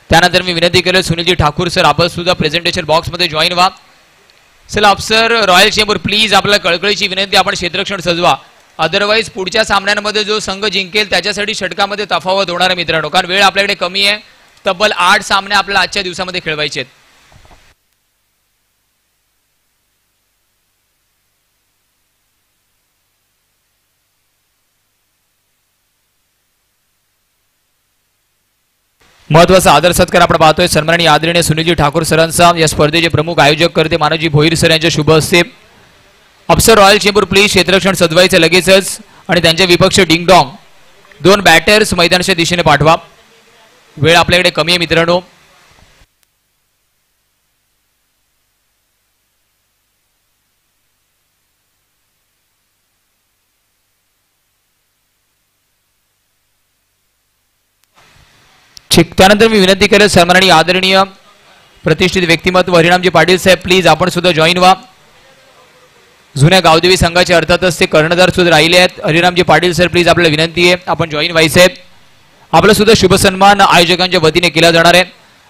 त्यानंतर मी विनंती केली सुनीलजी ठाकूर सर आपण सुद्धा प्रेझेंटेशन बॉक्स मध्ये जॉईन व्हा. चला अफसर रॉयल चेंबूर प्लीज आपल्याला कळकळीची विनंती आपण क्षेत्ररक्षण सजवा. अदरवाईज पुढच्या सामन्यांमध्ये जो संघ जिंकेल त्याच्यासाठी षटकामध्ये तफावत होणार आहे मित्रांनो. कारण वेळ आपल्याकडे कमी आहे. तब्बल 8 सामने आपल्याला आजच्या दिवसामध्ये खेळवायचे आहेत. महत्वाचा आदर सत्कार आपण पाहतोय. सन्माननीय आदरणीय सुनीलजी ठाकूर सरांचा या स्पर्धेचे प्रमुख आयोजक करते मानवजी भोईर सर यांच्या शुभ हस्ते. अफसर रॉयल चेंबूर प्लीज क्षेत्ररक्षण सजवायचं लगेचच. आणि त्यांचे विपक्ष डिंग डॉंग 2 बॅटर्स मैदानाच्या दिशेने पाठवा. वेळ आपल्याकडे कमी आहे मित्रांनो. त्यानंतर मी विनंती करेल सन्माननीय आदरणीय प्रतिष्ठित व्यक्तिमत्व हरिरामजी पाटील साहेब प्लीज आपण सुद्धा जॉईन व्हा. जुन्या गावदेवी संघाचे अर्थातच ते कर्णधार सुद्धा राहिले आहेत. हरिरामजी पाटील सर प्लीज आपल्याला विनंती आहे आपण जॉईन व्हायचे. आपला सुद्धा शुभ सन्मान आयोजकांच्या वतीने केला जाणार आहे.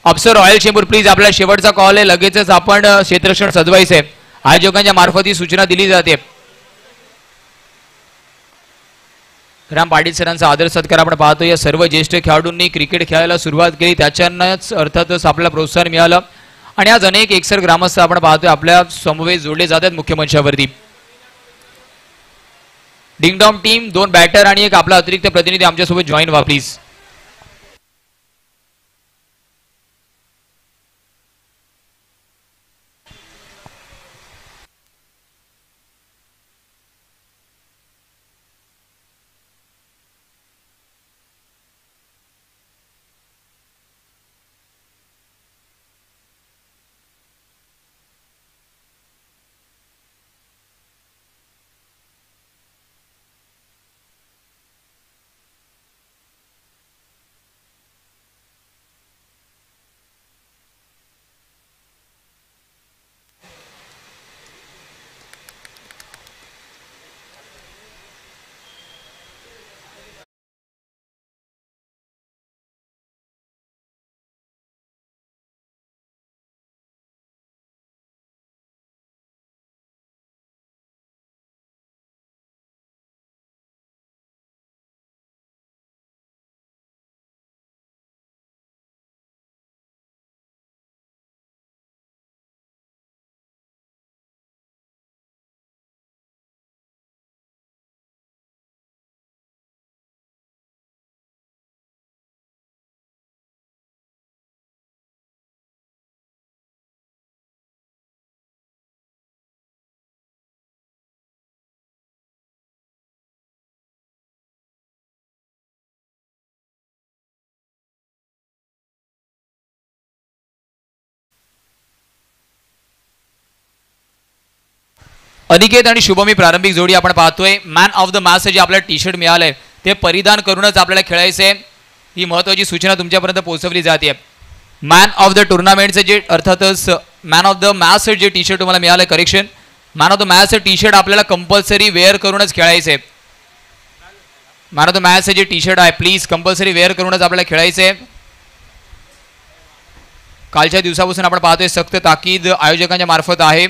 अफसर रॉयल चेंबूर प्लीज आपल्याला शेवटचा कॉल आहे. लगेचच आपण क्षेत्ररक्षण सजवायचे. आयोजकांच्या मार्फत ही सूचना दिली जाते. राम पाटील सरांचा आदर सत्कार आपण पाहतो. या सर्व ज्येष्ठ खेळाडूंनी क्रिकेट खेळायला सुरुवात केली त्याच्यानंच अर्थातच आपल्याला प्रोत्साहन मिळालं. आणि आज अनेक एकसर ग्रामस्थ आपण पाहतोय आपल्या समवेत जोडले जातात मुख्य मंचावरती. डिंगडॉम टीम 2 बॅटर आणि एक आपला अतिरिक्त प्रतिनिधी आमच्यासोबत जॉईन व्हा प्लीज. अनिकेत आणि शुभमी प्रारंभिक जोडी आपण पाहतोय. मॅन ऑफ द मॅच जे आपल्याला टी शर्ट मिळालंय ते परिधान करूनच आपल्याला खेळायचंय. ही महत्त्वाची सूचना तुमच्यापर्यंत पोहोचवली जाते. मॅन ऑफ द टुर्नामेंटचे जे अर्थातच मॅन ऑफ द मॅच जे टी शर्ट तुम्हाला मिळालंय, correction, man of the match T shirt आपल्याला कंपल्सरी वेअर करूनच खेळायचंय. मॅन ऑफ द मॅच जे टी शर्ट आहे प्लीज कंपल्सरी वेअर करूनच आपल्याला खेळायचंय. कालच्या दिवसापासून आपण पाहतोय सक्त ताकीद आयोजकांच्या मार्फत आहे.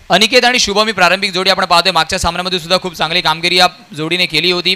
अनिकेत आणि शुभमी प्रारंभिक जोडी आपण पाहतोय. मागच्या सामन्यामध्ये सुद्धा खूप चांगली कामगिरी या जोडीने केली होती.